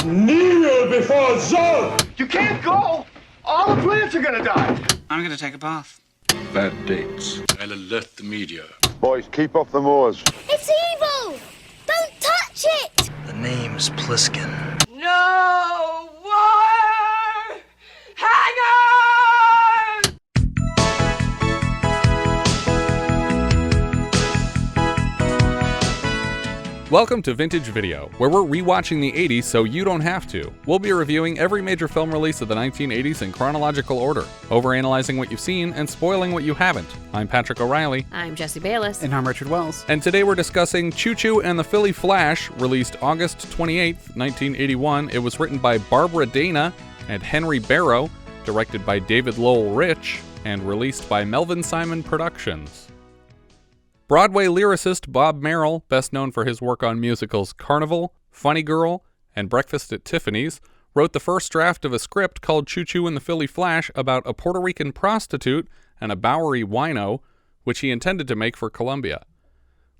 Kneel before Zod! You can't go! All the plants are gonna die! I'm gonna take a bath. Bad dates. I'll alert the media. Boys, keep off the moors. It's evil! Don't touch it! The name's Pliskin. No war hanger! Welcome to Vintage Video, where we're rewatching the 80s so you don't have to. We'll be reviewing every major film release of the 1980s in chronological order, overanalyzing what you've seen and spoiling what you haven't. I'm Patrick O'Reilly. I'm Jesse Bayless. And I'm Richard Wells. And today we're discussing Chu Chu and the Philly Flash, released August 28th, 1981. It was written by Barbara Dana and Henry Barrow, directed by David Lowell Rich, and released by Melvin Simon Productions. Broadway lyricist Bob Merrill, best known for his work on musicals Carnival, Funny Girl, and Breakfast at Tiffany's, wrote the first draft of a script called Chu Chu and the Philly Flash about a Puerto Rican prostitute and a Bowery wino, which he intended to make for Columbia.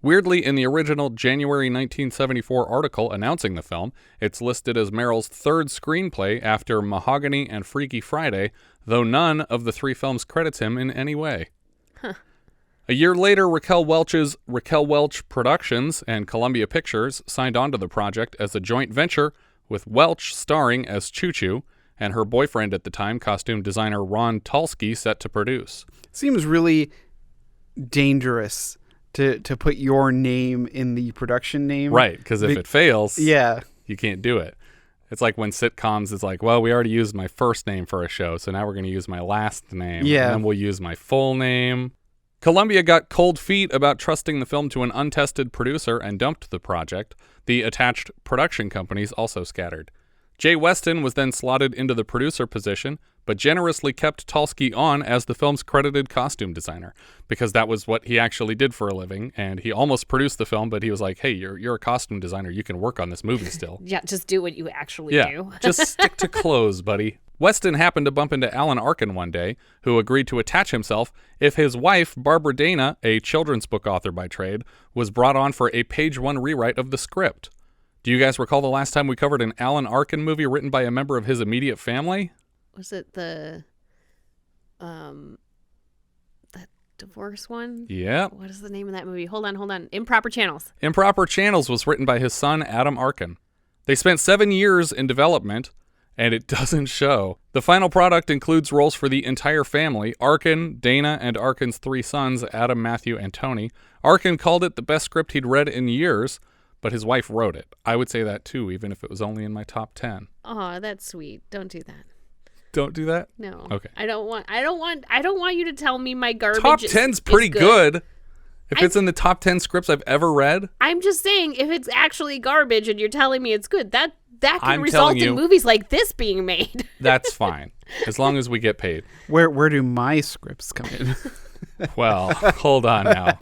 Weirdly, in the original January 1974 article announcing the film, it's listed as Merrill's third screenplay after Mahogany and Freaky Friday, though none of the three films credits him in any way. A year later, Raquel Welch Productions and Columbia Pictures signed on to the project as a joint venture, with Welch starring as Chu Chu and her boyfriend at the time, costume designer Ron Tulsky, set to produce. Seems really dangerous to put your name in the production name. Right, because if it fails, yeah, you can't do it. It's like when sitcoms is like, well, we already used my first name for a show, so now we're going to use my last name. Yeah. And then we'll use my full name. Columbia got cold feet about trusting the film to an untested producer and dumped the project. The attached production companies also scattered. Jay Weston was then slotted into the producer position, but generously kept Tulsky on as the film's credited costume designer, because that was what he actually did for a living, and he almost produced the film, but he was like, hey, you're a costume designer, you can work on this movie still. Yeah, just do what you actually do. Just stick to clothes, buddy. Weston happened to bump into Alan Arkin one day, who agreed to attach himself if his wife, Barbara Dana, a children's book author by trade, was brought on for a page one rewrite of the script. Do you guys recall the last time we covered an Alan Arkin movie written by a member of his immediate family? Was it the that divorce one? Yeah. What is the name of that movie? Hold on. Improper Channels. Improper Channels was written by his son, Adam Arkin. They spent 7 years in development, and it doesn't show. The final product includes roles for the entire family, Arkin, Dana, and Arkin's three sons, Adam, Matthew, and Tony. Arkin called it the best script he'd read in years, but his wife wrote it. I would say that too, even if it was only in my top 10. Oh, that's sweet. Don't do that. Don't do that? No. Okay. I don't want you to tell me my garbage Top 10's pretty is good. If it's in the top 10 scripts I've ever read. I'm just saying, if it's actually garbage and you're telling me it's good, that can I'm result telling in movies like this being made. That's fine, as long as we get paid. Where do my scripts come in? Well, hold on now.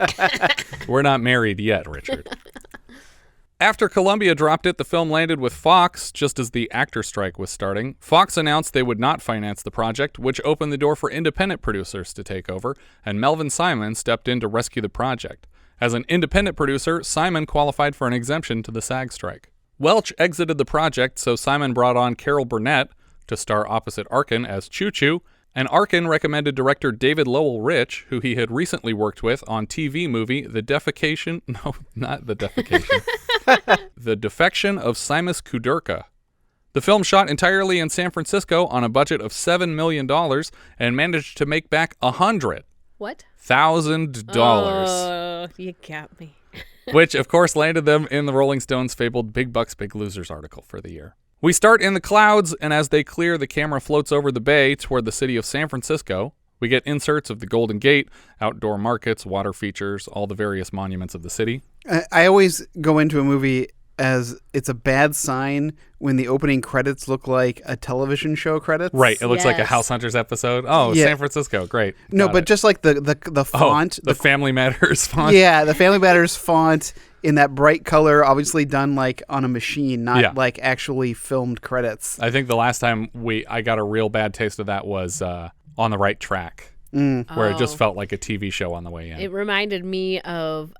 We're not married yet, Richard. After Columbia dropped it, the film landed with Fox, just as the actor strike was starting. Fox announced they would not finance the project, which opened the door for independent producers to take over, and Melvin Simon stepped in to rescue the project. As an independent producer, Simon qualified for an exemption to the SAG strike. Welch exited the project, so Simon brought on Carol Burnett to star opposite Arkin as Chu Chu, and Arkin recommended director David Lowell Rich, who he had recently worked with on TV movie The Defecation of Simus Kudirka. The film shot entirely in San Francisco on a budget of $7 million and managed to make back $100,000. What? $1,000. You got me. Which, of course, landed them in the Rolling Stones' fabled Big Bucks, Big Losers article for the year. We start in the clouds, and as they clear, the camera floats over the bay toward the city of San Francisco. We get inserts of the Golden Gate, outdoor markets, water features, all the various monuments of the city. I always go into a movie as it's a bad sign when the opening credits look like a television show credits. Right. It looks like a House Hunters episode. Oh, yeah. San Francisco. Great. No, but just like the font. The Family Matters font. Yeah, the Family Matters font in that bright color, obviously done like on a machine, not like actually filmed credits. I think the last time I got a real bad taste of that was On the Right Track, where it just felt like a TV show on the way in. It reminded me of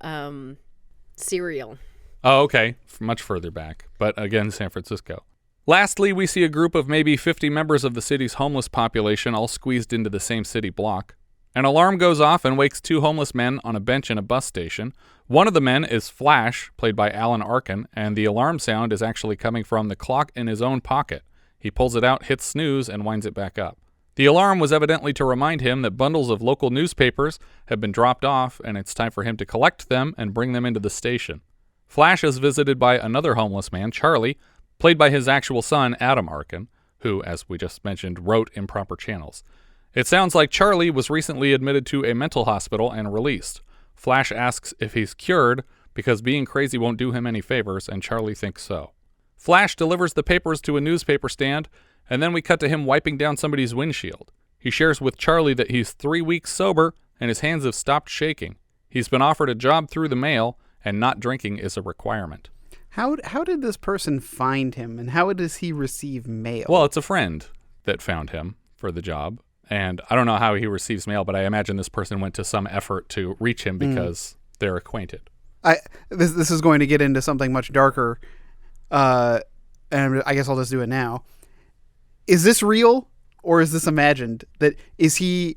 Serial. Oh, okay. Much further back. But again, San Francisco. Lastly, we see a group of maybe 50 members of the city's homeless population all squeezed into the same city block. An alarm goes off and wakes 2 homeless men on a bench in a bus station. One of the men is Flash, played by Alan Arkin, and the alarm sound is actually coming from the clock in his own pocket. He pulls it out, hits snooze, and winds it back up. The alarm was evidently to remind him that bundles of local newspapers have been dropped off, and it's time for him to collect them and bring them into the station. Flash is visited by another homeless man, Charlie, played by his actual son, Adam Arkin, who, as we just mentioned, wrote Improper Channels. It sounds like Charlie was recently admitted to a mental hospital and released. Flash asks if he's cured because being crazy won't do him any favors, and Charlie thinks so. Flash delivers the papers to a newspaper stand, and then we cut to him wiping down somebody's windshield. He shares with Charlie that he's 3 weeks sober and his hands have stopped shaking. He's been offered a job through the mail, and not drinking is a requirement. How did this person find him, and how does he receive mail? Well, it's a friend that found him for the job, and I don't know how he receives mail, but I imagine this person went to some effort to reach him because they're acquainted. This is going to get into something much darker, and I guess I'll just do it now. Is this real or is this imagined? Is he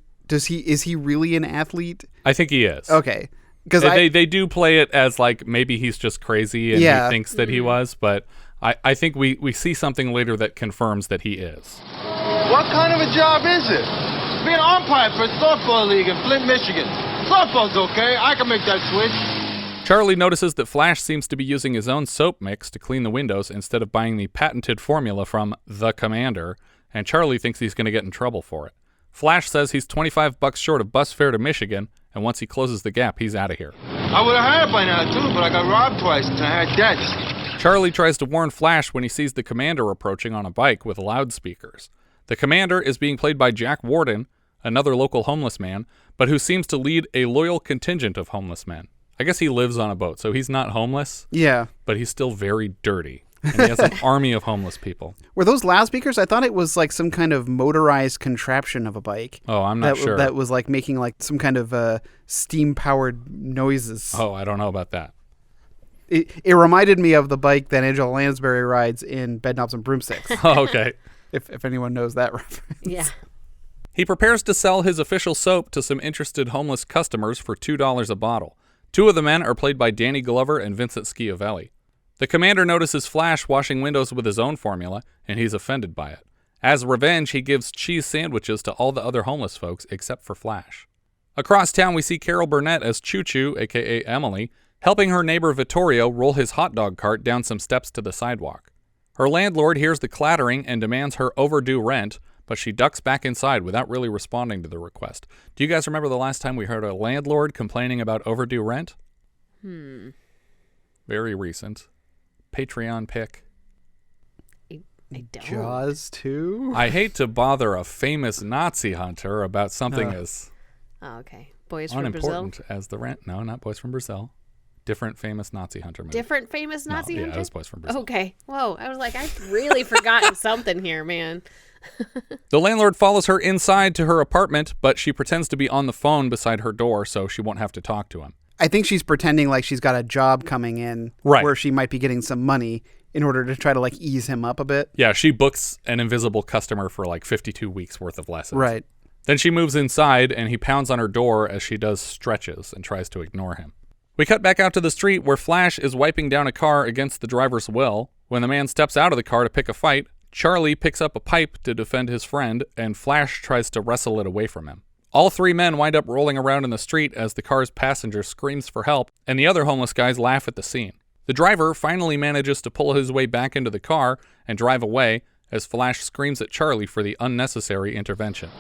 really an athlete? I think he is. Okay. Because they do play it as like maybe he's just crazy and he thinks that he was, but I think we see something later that confirms that he is. What kind of a job is it? Be an umpire for a softball league in Flint, Michigan. Softball's okay. I can make that switch. Charlie notices that Flash seems to be using his own soap mix to clean the windows instead of buying the patented formula from The Commander, and Charlie thinks he's going to get in trouble for it. Flash says he's $25 short of bus fare to Michigan, and once he closes the gap, he's out of here. I would have had it by now, too, but I got robbed twice and I had debts. Charlie tries to warn Flash when he sees the Commander approaching on a bike with loudspeakers. The Commander is being played by Jack Warden, another local homeless man, but who seems to lead a loyal contingent of homeless men. I guess he lives on a boat, so he's not homeless. Yeah. But he's still very dirty. And he has an army of homeless people. Were those loudspeakers? I thought it was like some kind of motorized contraption of a bike. Oh, I'm not sure. That was like making like some kind of steam-powered noises. Oh, I don't know about that. It reminded me of the bike that Angela Lansbury rides in Bedknobs and Broomsticks. Oh, okay. If anyone knows that reference. Yeah. He prepares to sell his official soap to some interested homeless customers for $2 a bottle. 2 of the men are played by Danny Glover and Vincent Schiavelli. The Commander notices Flash washing windows with his own formula, and he's offended by it. As revenge, he gives cheese sandwiches to all the other homeless folks except for Flash. Across town, we see Carol Burnett as Chu Chu, a.k.a. Emily, helping her neighbor Vittorio roll his hot dog cart down some steps to the sidewalk. Her landlord hears the clattering and demands her overdue rent, but she ducks back inside without really responding to the request. Do you guys remember the last time we heard a landlord complaining about overdue rent? Very recent. Patreon pick. I don't. Jaws 2? I hate to bother a famous Nazi hunter about something as okay. Boys from Brazil? unimportant as the rent. No, not Boys from Brazil. Different famous Nazi hunter movie. Different famous Nazi hunter? Yeah, it was Boys from Brazil. Okay. Whoa. I was like, I've really forgotten something here, man. The landlord follows her inside to her apartment, but she pretends to be on the phone beside her door so she won't have to talk to him. I think she's pretending like she's got a job coming in where she might be getting some money in order to try to like ease him up a bit. Yeah, she books an invisible customer for like 52 weeks worth of lessons. Right. Then she moves inside and he pounds on her door as she does stretches and tries to ignore him. We cut back out to the street where Flash is wiping down a car against the driver's will. When the man steps out of the car to pick a fight, Charlie picks up a pipe to defend his friend and Flash tries to wrestle it away from him. All 3 men wind up rolling around in the street as the car's passenger screams for help, and the other homeless guys laugh at the scene. The driver finally manages to pull his way back into the car and drive away as Flash screams at Charlie for the unnecessary intervention.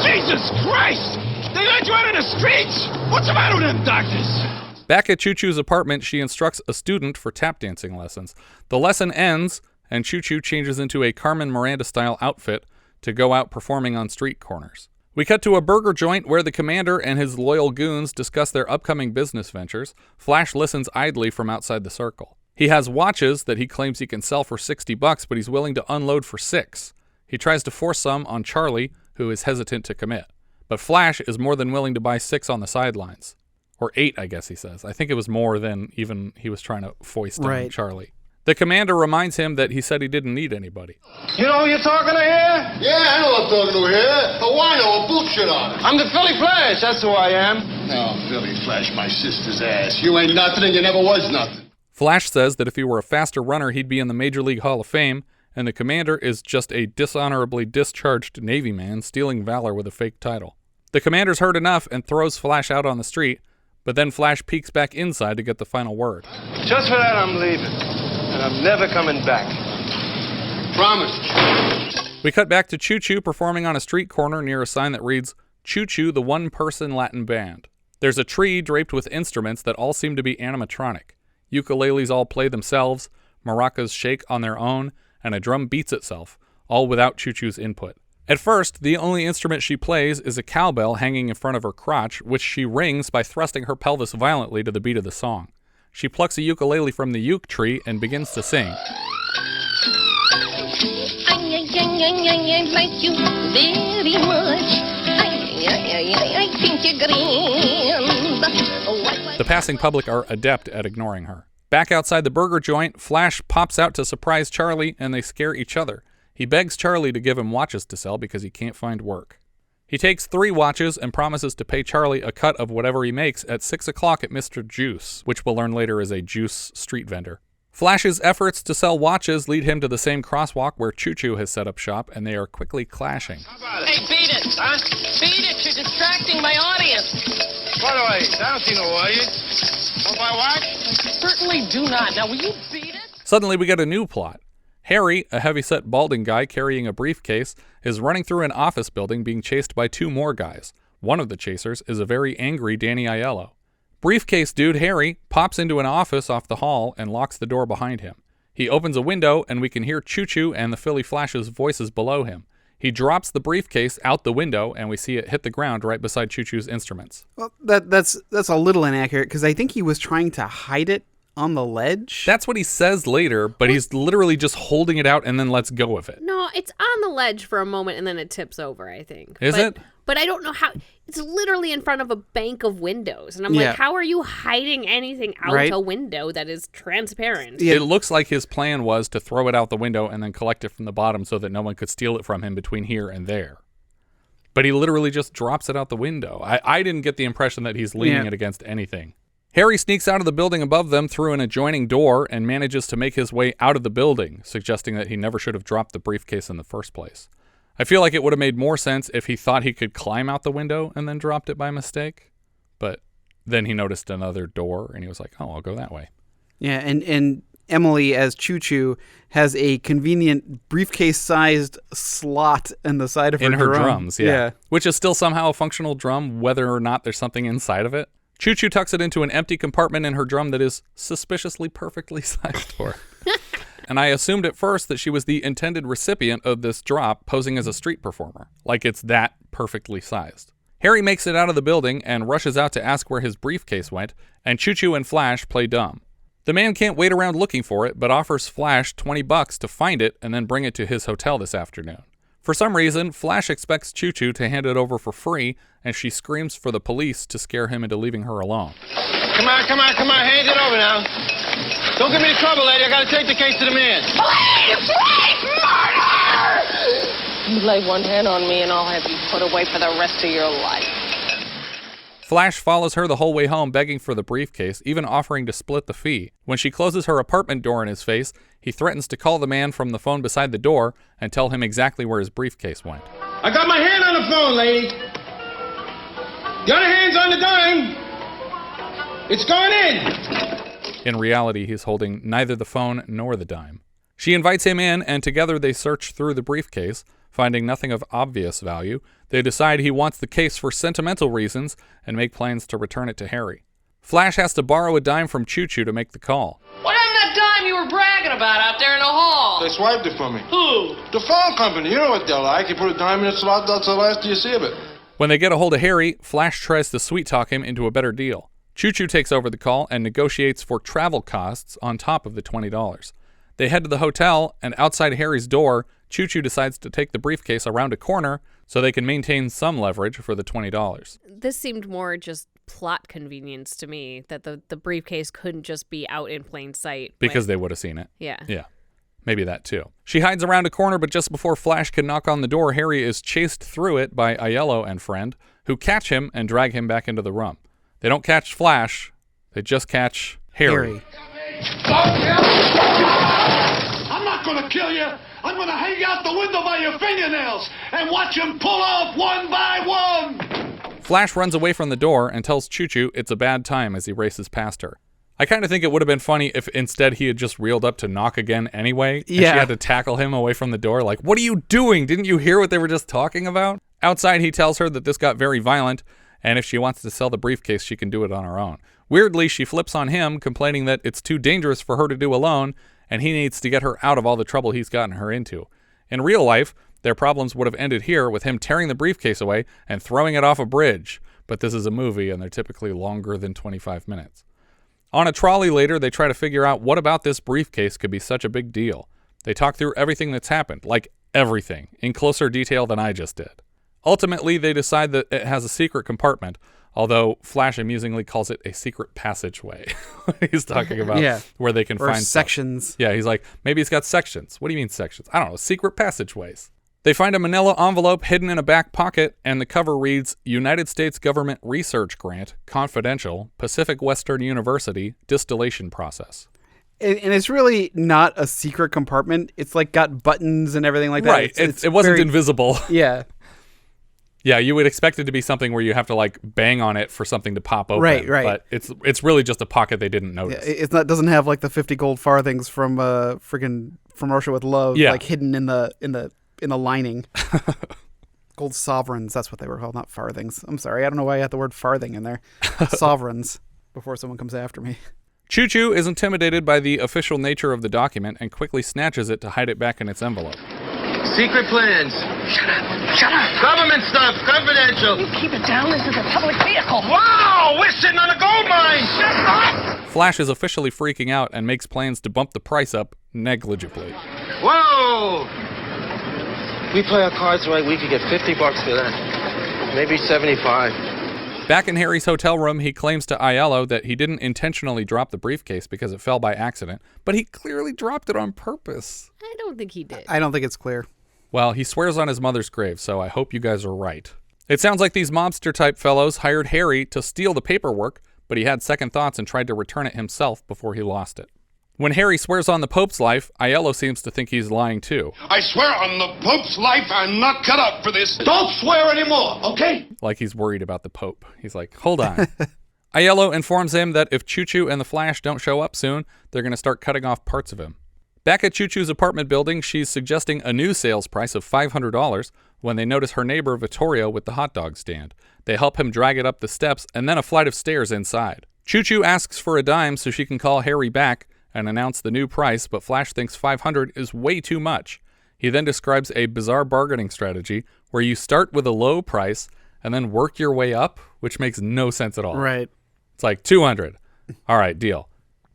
Jesus Christ! They let you out in the streets! What's the matter with them doctors? Back at Chu Chu's apartment, she instructs a student for tap dancing lessons. The lesson ends, and Chu Chu changes into a Carmen Miranda-style outfit to go out performing on street corners. We cut to a burger joint where the Commander and his loyal goons discuss their upcoming business ventures. Flash listens idly from outside the circle. He has watches that he claims he can sell for $60, but he's willing to unload for $6. He tries to force some on Charlie, who is hesitant to commit. But Flash is more than willing to buy 6 on the sidelines. Or 8, I guess he says. I think it was more than even he was trying to foist on Charlie. The commander reminds him that he said he didn't need anybody. You know who you're talking to here? Yeah, I know I'm talking to here. A wino, a bullshit on it. I'm the Philly Flash, that's who I am. No, Billy, flash my sister's ass. You ain't nothing and you never was nothing. Flash says that if he were a faster runner, he'd be in the Major League Hall of Fame, and the commander is just a dishonorably discharged Navy man stealing valor with a fake title. The commander's heard enough and throws Flash out on the street, but then Flash peeks back inside to get the final word. Just for that, I'm leaving. And I'm never coming back. Promise. We cut back to Chu Chu performing on a street corner near a sign that reads, Chu Chu, the one-person Latin band. There's a tree draped with instruments that all seem to be animatronic. Ukuleles all play themselves, maracas shake on their own, and a drum beats itself, all without Chu Chu's input. At first, the only instrument she plays is a cowbell hanging in front of her crotch, which she rings by thrusting her pelvis violently to the beat of the song. She plucks a ukulele from the uke tree and begins to sing. I like you very much. I think you're grand. The passing public are adept at ignoring her. Back outside the burger joint, Flash pops out to surprise Charlie, and they scare each other. He begs Charlie to give him watches to sell because he can't find work. He takes 3 watches and promises to pay Charlie a cut of whatever he makes at 6 o'clock at Mr. Juice, which we'll learn later is a juice street vendor. Flash's efforts to sell watches lead him to the same crosswalk where Chu Chu has set up shop, and they are quickly clashing. Hey, beat it. Huh? Beat it. You're distracting my audience. What do I eat? I don't see no audience. Want my watch? Certainly do not. Now, will you beat it? Suddenly we get a new plot. Harry, a heavyset balding guy carrying a briefcase, is running through an office building being chased by 2 more guys. One of the chasers is a very angry Danny Aiello. Briefcase dude Harry pops into an office off the hall and locks the door behind him. He opens a window and we can hear Chu Chu and the Philly Flash's voices below him. He drops the briefcase out the window and we see it hit the ground right beside Chu Chu's instruments. Well, that's a little inaccurate because I think he was trying to hide it on the ledge. That's what he says later, but he's literally just holding it out and then lets go of it. No, it's on the ledge for a moment and then it tips over, I think. Is it? But I don't know how. It's literally in front of a bank of windows. And I'm Yeah. like, how are you hiding anything out Right. a window that is transparent? Yeah. It looks like his plan was to throw it out the window and then collect it from the bottom so that no one could steal it from him between here and there. But he literally just drops it out the window. I didn't get the impression that he's leaning it against anything. Harry sneaks out of the building above them through an adjoining door and manages to make his way out of the building, suggesting that he never should have dropped the briefcase in the first place. I feel like it would have made more sense if he thought he could climb out the window and then dropped it by mistake. But then he noticed another door and he was like, oh, I'll go that way. Yeah, and Emily as Chu Chu has a convenient briefcase-sized slot in the side of her In her drum. drums, yeah. Which is still somehow a functional drum, whether or not there's something inside of it. Chu Chu tucks it into an empty compartment in her drum that is suspiciously perfectly sized for her. And I assumed at first that she was the intended recipient of this drop, posing as a street performer, like it's that perfectly sized. Harry makes it out of the building and rushes out to ask where his briefcase went, and Chu Chu and Flash play dumb. The man can't wait around looking for it, but offers Flash $20 to find it and then bring it to his hotel this afternoon. For some reason, Flash expects Chu Chu to hand it over for free, and she screams for the police to scare him into leaving her alone. Come on, hand it over now. Don't give me any trouble, lady. I gotta take the case to the man. You lay one hand on me and I'll have you put away for the rest of your life. Flash follows her the whole way home begging for the briefcase, even offering to split the fee. When she closes her apartment door in his face, he threatens to call the man from the phone beside the door and tell him exactly where his briefcase went. I got my hand on the phone, lady. The other hand's on the dime. It's going in. In reality, he's holding neither the phone nor the dime. She invites him in, and together they search through the briefcase. Finding nothing of obvious value, they decide he wants the case for sentimental reasons and make plans to return it to Harry. Flash has to borrow a dime from Chu Chu to make the call. What happened to that dime you were bragging about out there in the hall? They swiped it from me. Who? The phone company. You know what they're like. You put a dime in the slot, that's the last you see of it. When they get a hold of Harry, Flash tries to sweet-talk him into a better deal. Chu Chu takes over the call and negotiates for travel costs on top of the $20. They head to the hotel, and outside Harry's door, Chu Chu decides to take the briefcase around a corner so they can maintain some leverage for the $20. This seemed more just plot convenience to me that the briefcase couldn't just be out in plain sight. Because they would have seen it. Yeah. Yeah. Maybe that too. She hides around a corner, but just before Flash can knock on the door, Harry is chased through it by Aiello and friend, who catch him and drag him back into the room. They don't catch Flash, they just catch Harry. I'm not gonna kill you. I'm gonna hang out the window by your fingernails and watch them pull off one by one. Flash runs away from the door and tells Chu Chu it's a bad time as he races past her. I kind of think it would have been funny if instead he had just reeled up to knock again anyway, and she had to tackle him away from the door. Like, what are you doing? Didn't you hear what they were just talking about? Outside, he tells her that this got very violent, and if she wants to sell the briefcase, she can do it on her own. Weirdly, she flips on him, complaining that it's too dangerous for her to do alone, and he needs to get her out of all the trouble he's gotten her into. In real life, their problems would have ended here with him tearing the briefcase away and throwing it off a bridge, but this is a movie, and they're typically longer than 25 minutes. On a trolley later, they try to figure out what about this briefcase could be such a big deal. They talk through everything that's happened, like everything, in closer detail than I just did. Ultimately, they decide that it has a secret compartment, although Flash amusingly calls it a secret passageway. He's talking about where they can find sections. Stuff. Yeah, he's like, maybe it's got sections. What do you mean sections? I don't know, secret passageways. They find a manila envelope hidden in a back pocket, and the cover reads, United States Government Research Grant, Confidential, Pacific Western University, Distillation Process. And it's really not a secret compartment. It's like got buttons and everything like that. Right, it wasn't invisible. Yeah. Yeah, you would expect it to be something where you have to like bang on it for something to pop open. Right. But it's really just a pocket they didn't notice. Yeah, it doesn't have like the 50 gold farthings from From Russia with Love, like hidden in the lining. Gold sovereigns, that's what they were called, not farthings. I'm sorry, I don't know why I had the word farthing in there. Sovereigns, before someone comes after me. Chu Chu is intimidated by the official nature of the document and quickly snatches it to hide it back in its envelope. Secret plans. Shut up. Government stuff. Confidential. You keep it down. This is a public vehicle. Wow, we're sitting on a gold mine. Shut up. Flash is officially freaking out and makes plans to bump the price up negligibly. Whoa. We play our cards right, we could get $50 for that. Maybe 75. Back in Harry's hotel room, he claims to Aiello that he didn't intentionally drop the briefcase because it fell by accident, but he clearly dropped it on purpose. I don't think he did. I don't think it's clear. Well, he swears on his mother's grave, so I hope you guys are right. It sounds like these mobster-type fellows hired Harry to steal the paperwork, but he had second thoughts and tried to return it himself before he lost it. When Harry swears on the Pope's life, Aiello seems to think he's lying too. I swear on the Pope's life, I'm not cut out for this. Don't swear anymore, okay? Like he's worried about the Pope. He's like, hold on. Aiello informs him that if Chu Chu and the Flash don't show up soon, they're going to start cutting off parts of him. Back at Chu Chu's apartment building, she's suggesting a new sales price of $500 when they notice her neighbor Vittorio with the hot dog stand. They help him drag it up the steps and then a flight of stairs inside. Chu Chu asks for a dime so she can call Harry back and announce the new price, but Flash thinks $500 is way too much. He then describes a bizarre bargaining strategy where you start with a low price and then work your way up, which makes no sense at all. Right. It's like $200. All right, deal.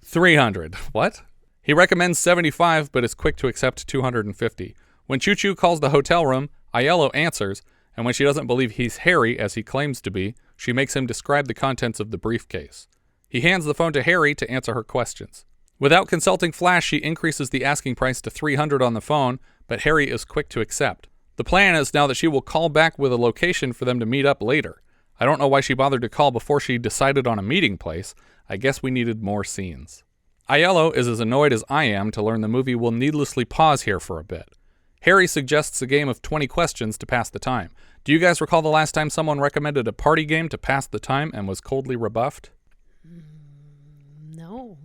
$300. What? He recommends $75, but is quick to accept $250. When Chu Chu calls the hotel room, Aiello answers, and when she doesn't believe he's Harry, as he claims to be, she makes him describe the contents of the briefcase. He hands the phone to Harry to answer her questions. Without consulting Flash, she increases the asking price to $300 on the phone, but Harry is quick to accept. The plan is now that she will call back with a location for them to meet up later. I don't know why she bothered to call before she decided on a meeting place. I guess we needed more scenes. Aiello is as annoyed as I am to learn the movie will needlessly pause here for a bit. Harry suggests a game of 20 questions to pass the time. Do you guys recall the last time someone recommended a party game to pass the time and was coldly rebuffed? No.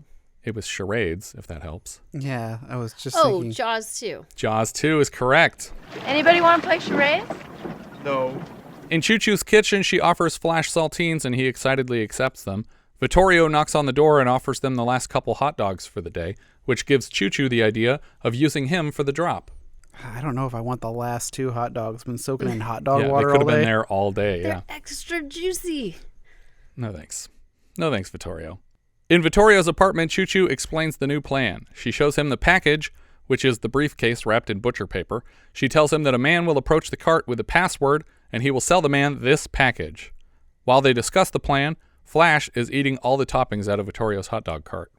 It was charades, if that helps. Yeah, I was just thinking. Jaws 2. Jaws 2 is correct. Anybody want to play charades? No. In Chu Chu's kitchen, she offers Flash saltines and he excitedly accepts them. Vittorio knocks on the door and offers them the last couple hot dogs for the day, which gives Chu Chu the idea of using him for the drop. I don't know if I want the last 2 hot dogs. Been soaking in hot dog water they all could have day. been there all day, yeah. They're extra juicy. No thanks. No thanks, Vittorio. In Vittorio's apartment, Chu Chu explains the new plan. She shows him the package, which is the briefcase wrapped in butcher paper. She tells him that a man will approach the cart with a password, and he will sell the man this package. While they discuss the plan, Flash is eating all the toppings out of Vittorio's hot dog cart.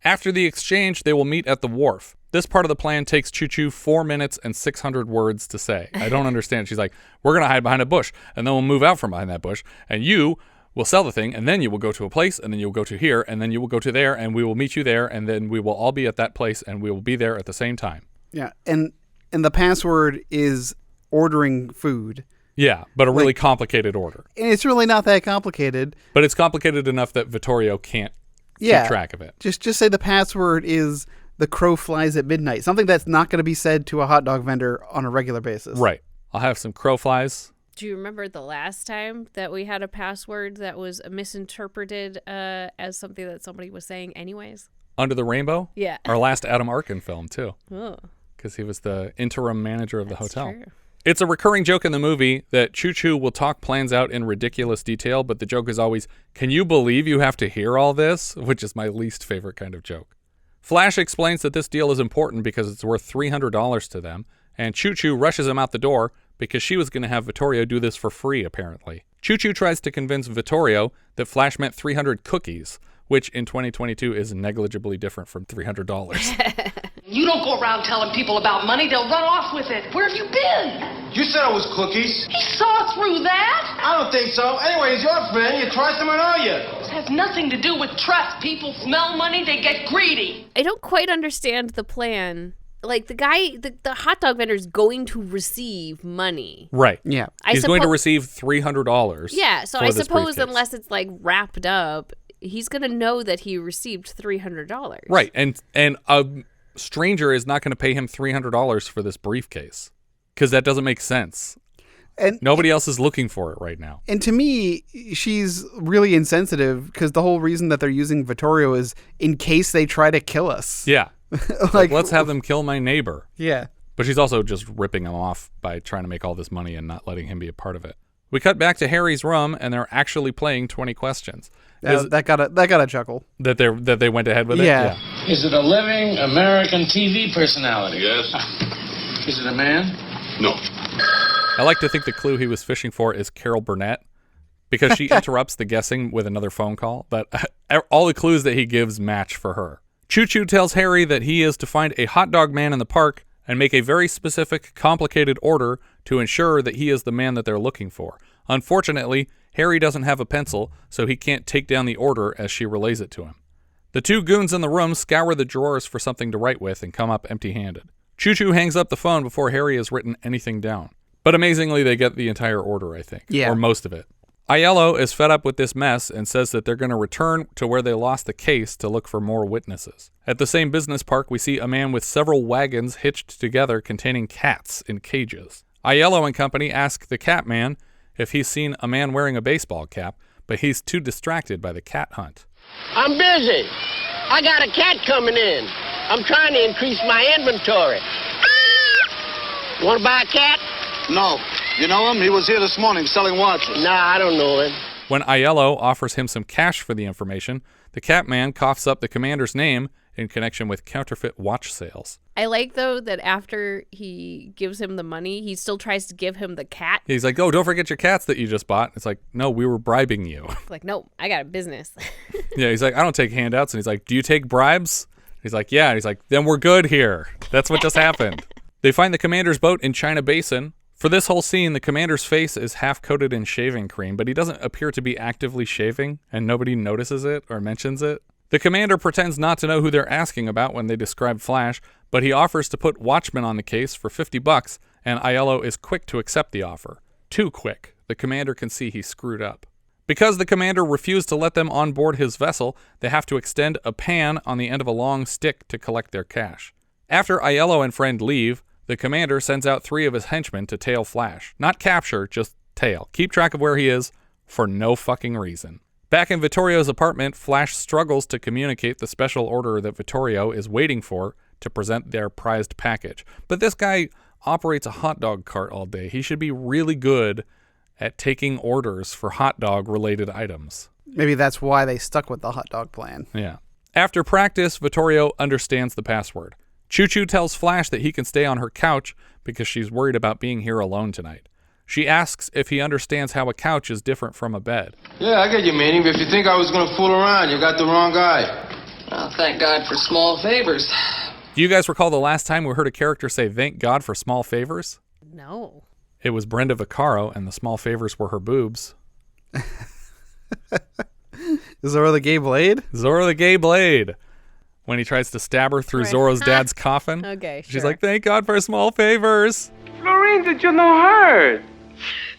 After the exchange, they will meet at the wharf. This part of the plan takes Chu Chu 4 minutes and 600 words to say. I don't understand. She's like, we're going to hide behind a bush, and then we'll move out from behind that bush, and you will sell the thing, and then you will go to a place, and then you'll go to here, and then you will go to there, and we will meet you there, and then we will all be at that place, and we will be there at the same time. Yeah, and the password is ordering food. Yeah, but a really complicated order. And it's really not that complicated. But it's complicated enough that Vittorio can't keep track of it. Just say the password is the crow flies at midnight. Something that's not going to be said to a hot dog vendor on a regular basis. Right. I'll have some crow flies. Do you remember the last time that we had a password that was misinterpreted as something that somebody was saying anyways? Under the Rainbow? Yeah. Our last Adam Arkin film, too. Oh. Because he was the interim manager of the hotel. True. It's a recurring joke in the movie that Chu Chu will talk plans out in ridiculous detail, but the joke is always, can you believe you have to hear all this? Which is my least favorite kind of joke. Flash explains that this deal is important because it's worth $300 to them, and Chu Chu rushes him out the door because she was going to have Vittorio do this for free, apparently. Chu Chu tries to convince Vittorio that Flash meant 300 cookies, which in 2022 is negligibly different from $300. You don't go around telling people about money. They'll run off with it. Where have you been? You said it was cookies. He saw through that. I don't think so. Anyway, he's your friend. You trust him or not you? It has nothing to do with trust. People smell money, they get greedy. I don't quite understand the plan. Like, the guy, the hot dog vendor is going to receive money. Right. Yeah. He's going to receive $300. Yeah, so I suppose unless it's, like, wrapped up, he's going to know that he received $300. Right. And a stranger is not going to pay him $300 for this briefcase because that doesn't make sense. And nobody else is looking for it right now. And to me, she's really insensitive because the whole reason that they're using Vittorio is in case they try to kill us. Yeah. like, let's have them kill my neighbor. Yeah. But she's also just ripping him off by trying to make all this money and not letting him be a part of it. We cut back to Harry's room, and they're actually playing 20 questions. That got a chuckle. That they went ahead with it? Yeah. Is it a living American TV personality? Yes. Is it a man? No. I like to think the clue he was fishing for is Carol Burnett, because she interrupts the guessing with another phone call, but all the clues that he gives match for her. Chu Chu tells Harry that he is to find a hot dog man in the park and make a very specific, complicated order to ensure that he is the man that they're looking for. Unfortunately, Harry doesn't have a pencil, so he can't take down the order as she relays it to him. The two goons in the room scour the drawers for something to write with and come up empty-handed. Chu Chu hangs up the phone before Harry has written anything down. But amazingly, they get the entire order, I think. Yeah. Or most of it. Aiello is fed up with this mess and says that they're going to return to where they lost the case to look for more witnesses. At the same business park, we see a man with several wagons hitched together containing cats in cages. Aiello and company ask the cat man if he's seen a man wearing a baseball cap, but he's too distracted by the cat hunt. I'm busy. I got a cat coming in. I'm trying to increase my inventory. You want to buy a cat? No. You know him? He was here this morning selling watches. Nah, I don't know him. When Aiello offers him some cash for the information, the cat man coughs up the commander's name in connection with counterfeit watch sales. I like, though, that after he gives him the money, he still tries to give him the cat. He's like, oh, don't forget your cats that you just bought. It's like, no, we were bribing you. Like, no, I got a business. Yeah, he's like, I don't take handouts. And he's like, do you take bribes? He's like, yeah. And he's like, then we're good here. That's what just happened. They find the commander's boat in China Basin. For this whole scene, the commander's face is half coated in shaving cream, but he doesn't appear to be actively shaving, and nobody notices it or mentions it. The commander pretends not to know who they're asking about when they describe Flash, but he offers to put watchmen on the case for $50, and Aiello is quick to accept the offer. Too quick. The commander can see he's screwed up. Because the commander refused to let them on board his vessel, they have to extend a pan on the end of a long stick to collect their cash. After Aiello and friend leave, the commander sends out 3 of his henchmen to tail Flash. Not capture, just tail. Keep track of where he is for no fucking reason. Back in Vittorio's apartment, Flash struggles to communicate the special order that Vittorio is waiting for to present their prized package. But this guy operates a hot dog cart all day. He should be really good at taking orders for hot dog related items. Maybe that's why they stuck with the hot dog plan. Yeah. After practice, Vittorio understands the password. Chu Chu tells Flash that he can stay on her couch because she's worried about being here alone tonight. She asks if he understands how a couch is different from a bed. Yeah, I get your meaning, but if you think I was gonna fool around, you got the wrong guy. Well, thank God for small favors. Do you guys recall the last time we heard a character say thank God for small favors? No. It was Brenda Vaccaro, and the small favors were her boobs. Zorro the Gay Blade? Zorro the Gay Blade. When he tries to stab her through Zorro's dad's coffin. Okay, sure. She's like, thank God for small favors. Florine, did you know her?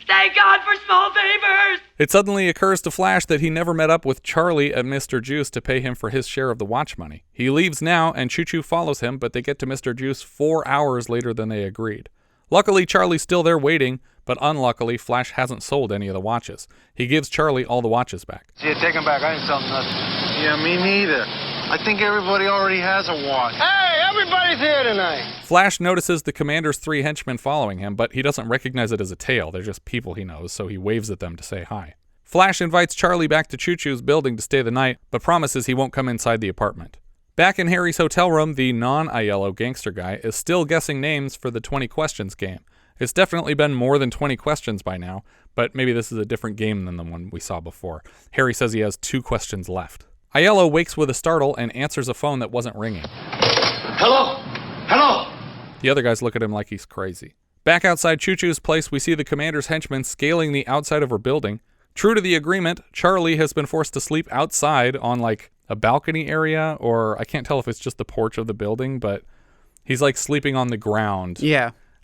Thank God for small favors! It suddenly occurs to Flash that he never met up with Charlie at Mr. Juice to pay him for his share of the watch money. He leaves now, and Chu Chu follows him, but they get to Mr. Juice 4 hours later than they agreed. Luckily, Charlie's still there waiting, but unluckily, Flash hasn't sold any of the watches. He gives Charlie all the watches back. See, take him back. I ain't selling nothing. Yeah, me neither. I think everybody already has a watch. Hey, everybody's here tonight. Flash notices the commander's 3 henchmen following him, but he doesn't recognize it as a tail. They're just people he knows, so he waves at them to say hi. Flash invites Charlie back to Chu Chu's building to stay the night, but promises he won't come inside the apartment. Back in Harry's hotel room, the non-Aiello gangster guy is still guessing names for the 20 questions game. It's definitely been more than 20 questions by now, but maybe this is a different game than the one we saw before. Harry says he has 2 questions left. Aiello wakes with a startle and answers a phone that wasn't ringing. Hello? Hello? The other guys look at him like he's crazy. Back outside Chu Chu's place, we see the commander's henchmen scaling the outside of her building. True to the agreement, Charlie has been forced to sleep outside on like a balcony area, or I can't tell if it's just the porch of the building, but he's like sleeping on the ground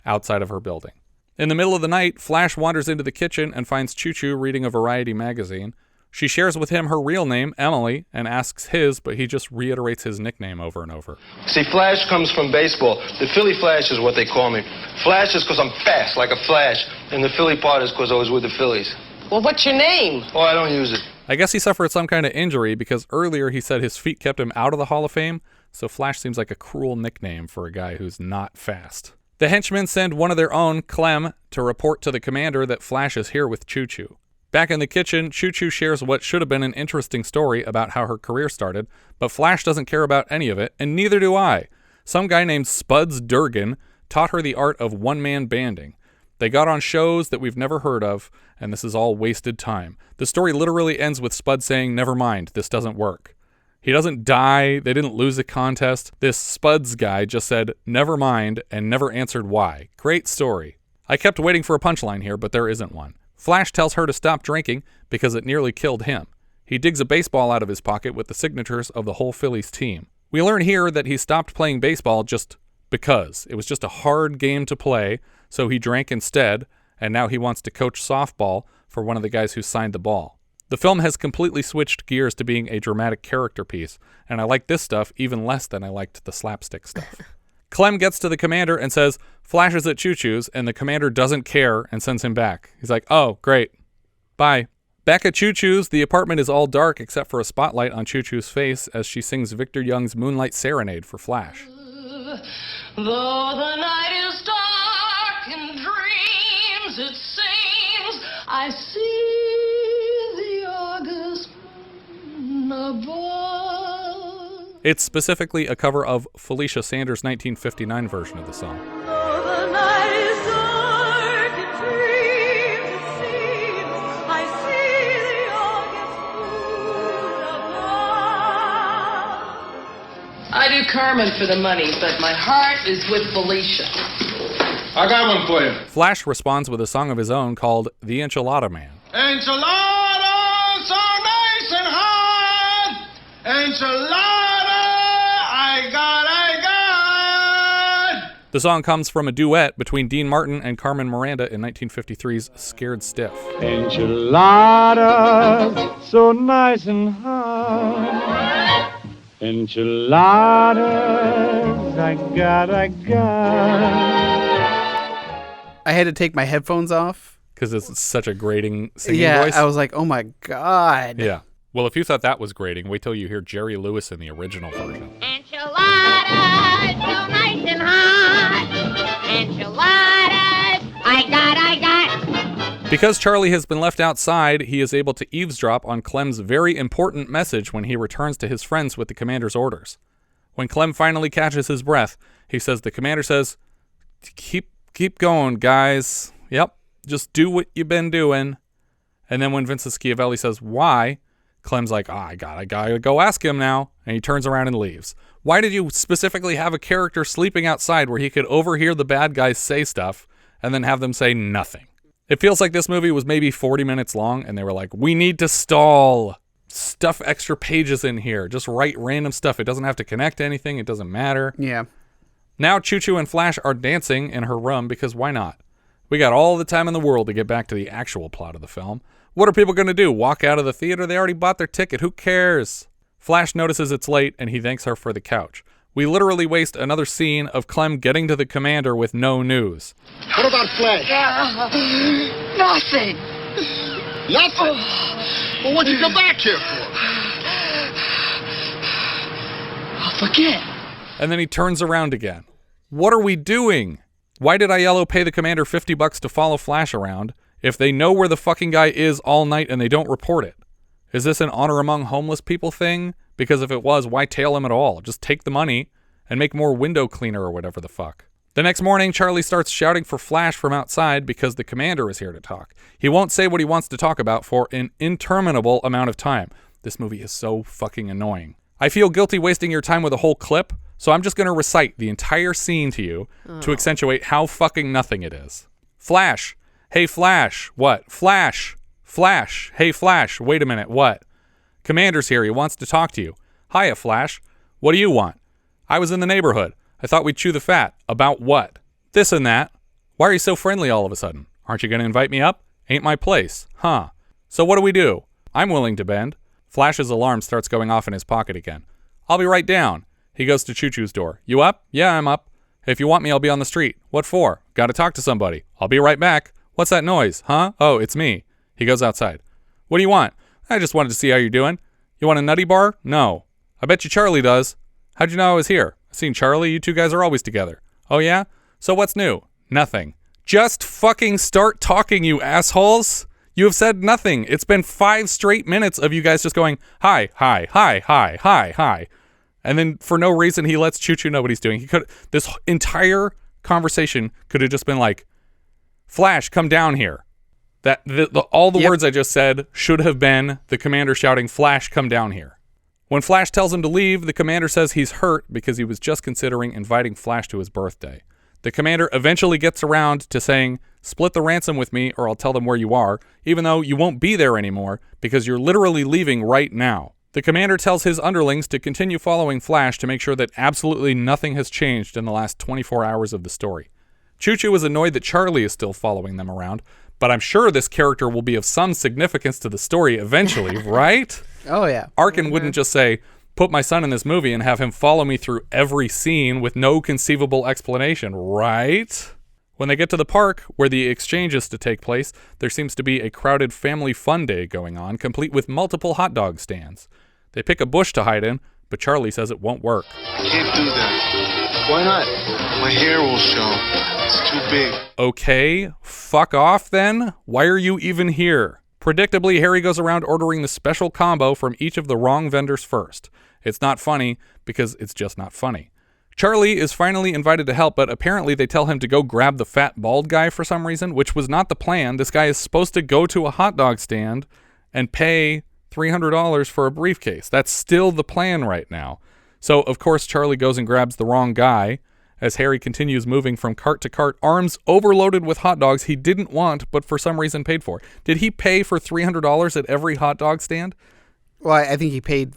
outside of her building. In the middle of the night, Flash wanders into the kitchen and finds Chu Chu reading a Variety magazine. She shares with him her real name, Emily, and asks his, but he just reiterates his nickname over and over. See, Flash comes from baseball. The Philly Flash is what they call me. Flash is because I'm fast, like a flash, and the Philly part is because I was with the Phillies. Well, what's your name? Oh, I don't use it. I guess he suffered some kind of injury because earlier he said his feet kept him out of the Hall of Fame, so Flash seems like a cruel nickname for a guy who's not fast. The henchmen send one of their own, Clem, to report to the commander that Flash is here with Chu Chu. Back in the kitchen, Chu Chu shares what should have been an interesting story about how her career started, but Flash doesn't care about any of it, and neither do I. Some guy named Spuds Durgan taught her the art of one-man banding. They got on shows that we've never heard of, and this is all wasted time. The story literally ends with Spud saying, never mind, this doesn't work. He doesn't die, they didn't lose a contest. This Spuds guy just said, never mind, and never answered why. Great story. I kept waiting for a punchline here, but there isn't one. Flash tells her to stop drinking because it nearly killed him. He digs a baseball out of his pocket with the signatures of the whole Phillies team. We learn here that he stopped playing baseball just because. It was just a hard game to play, so he drank instead, and now he wants to coach softball for one of the guys who signed the ball. The film has completely switched gears to being a dramatic character piece, and I like this stuff even less than I liked the slapstick stuff. Clem gets to the commander and says, Flash is at Chu Chu's, and the commander doesn't care and sends him back. He's like, oh, great. Bye. Back at Chu Chu's, the apartment is all dark except for a spotlight on Chu Chu's face as she sings Victor Young's Moonlight Serenade for Flash. Though the night is dark in dreams, it seems I see the August moon above. It's specifically a cover of Felicia Sanders' 1959 version of the song. Though the night is dark in dreams, it seems I see the August moon above. I do Carmen for the money, but my heart is with Felicia. I got one for you. Flash responds with a song of his own called The Enchilada Man. Enchilada, so nice and hot. Enchilada, I got. The song comes from a duet between Dean Martin and Carmen Miranda in 1953's Scared Stiff. Enchiladas, so nice and hot. Enchiladas, I got. I had to take my headphones off. Because it's such a grating singing voice? Yeah, I was like, oh my God. Yeah. Well, if you thought that was grating, wait till you hear Jerry Lewis in the original version. Enchiladas, so nice and hot. Enchiladas, I got. Because Charlie has been left outside, he is able to eavesdrop on Clem's very important message when he returns to his friends with the commander's orders. When Clem finally catches his breath, he says the commander says, keep going, guys. Yep, Just do what you've been doing. And then when Vincent Schiavelli says, why? Clem's like, I gotta go ask him now. And he turns around and leaves. Why did you specifically have a character sleeping outside where he could overhear the bad guys say stuff and then have them say nothing? It feels like this movie was maybe 40 minutes long and they were like, we need to stall. Stuff extra pages in here. Just write random stuff. It doesn't have to connect to anything. It doesn't matter. Yeah. Now Chu Chu and Flash are dancing in her room because why not? We got all the time in the world to get back to the actual plot of the film. What are people going to do? Walk out of the theater? They already bought their ticket. Who cares? Flash notices it's late and he thanks her for the couch. We literally waste another scene of Clem getting to the commander with no news. What about Flash? Nothing. Nothing? Well, what'd you come back here for? I'll forget. And then he turns around again. What are we doing? Why did Aiello pay the commander $50 to follow Flash around if they know where the fucking guy is all night and they don't report it? Is this an honor among homeless people thing? Because if it was, why tail him at all? Just take the money and make more window cleaner or whatever the fuck. The next morning, Charlie starts shouting for Flash from outside because the commander is here to talk. He won't say what he wants to talk about for an interminable amount of time. This movie is so fucking annoying. I feel guilty wasting your time with a whole clip, so I'm just going to recite the entire scene to you to accentuate how fucking nothing it is. Flash. Hey, Flash. What? Flash. Flash. Hey, Flash. Wait a minute. What? Commander's here. He wants to talk to you. Hiya, Flash. What do you want? I was in the neighborhood. I thought we'd chew the fat. About what? This and that. Why are you so friendly all of a sudden? Aren't you going to invite me up? Ain't my place. Huh. So what do we do? I'm willing to bend. Flash's alarm starts going off in his pocket again. I'll be right down. He goes to Chu Chu's door. You up? Yeah, I'm up. If you want me, I'll be on the street. What for? Gotta talk to somebody. I'll be right back. What's that noise? Huh? Oh, it's me. He goes outside. What do you want? I just wanted to see how you're doing. You want a nutty bar? No. I bet you Charlie does. How'd you know I was here? I seen Charlie. You two guys are always together. Oh, yeah? So what's new? Nothing. Just fucking start talking, you assholes. You have said nothing. It's been 5 straight minutes of you guys just going, hi, hi, hi, hi, hi, hi. And then for no reason, he lets Chu Chu know what he's doing. This entire conversation could have just been like, Flash, come down here. All the words I just said should have been the commander shouting, Flash, come down here. When Flash tells him to leave, the commander says he's hurt because he was just considering inviting Flash to his birthday. The commander eventually gets around to saying, split the ransom with me or I'll tell them where you are, even though you won't be there anymore because you're literally leaving right now. The commander tells his underlings to continue following Flash to make sure that absolutely nothing has changed in the last 24 hours of the story. Chu Chu is annoyed that Charlie is still following them around, but I'm sure this character will be of some significance to the story eventually, right? Oh, yeah. Arkin wouldn't just say, put my son in this movie and have him follow me through every scene with no conceivable explanation, right? When they get to the park where the exchange is to take place, there seems to be a crowded family fun day going on, complete with multiple hot dog stands. They pick a bush to hide in, but Charlie says it won't work. I can't do that. Why not? My hair will show. It's too big. Okay, fuck off then. Why are you even here? Predictably, Harry goes around ordering the special combo from each of the wrong vendors first. It's not funny because it's just not funny. Charlie is finally invited to help, but apparently they tell him to go grab the fat bald guy for some reason, which was not the plan. This guy is supposed to go to a hot dog stand and pay $300 for a briefcase. That's still the plan right now. So, of course, Charlie goes and grabs the wrong guy as Harry continues moving from cart to cart, arms overloaded with hot dogs he didn't want, but for some reason paid for. Did he pay for $300 at every hot dog stand? Well, I think he paid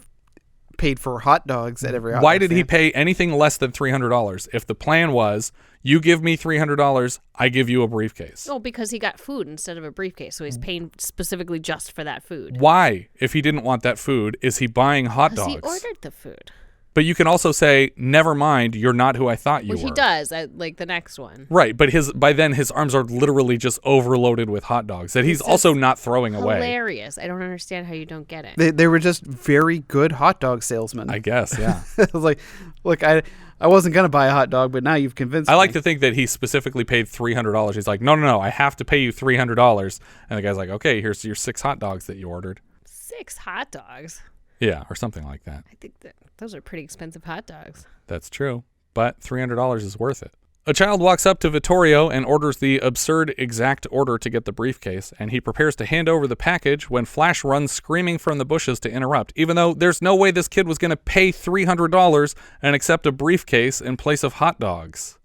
for hot dogs at every hot Why dog did stand. he pay anything less than $300? If the plan was, you give me $300, I give you a briefcase. Oh, because he got food instead of a briefcase, so he's paying specifically just for that food. Why, if he didn't want that food, is he buying hot dogs? He ordered the food. But you can also say, never mind, you're not who I thought you were. Well, he does, like the next one. Right, but by then his arms are literally just overloaded with hot dogs that he's also not throwing away. Hilarious. I don't understand how you don't get it. They were just very good hot dog salesmen. I guess, yeah. I was like, look, I wasn't going to buy a hot dog, but now you've convinced me. I like to think that he specifically paid $300. He's like, no, I have to pay you $300. And the guy's like, okay, here's your 6 hot dogs that you ordered. 6 hot dogs? Yeah, or something like that. I think that those are pretty expensive hot dogs. That's true. But $300 is worth it. A child walks up to Vittorio and orders the absurd exact order to get the briefcase, and he prepares to hand over the package when Flash runs screaming from the bushes to interrupt, even though there's no way this kid was going to pay $300 and accept a briefcase in place of hot dogs.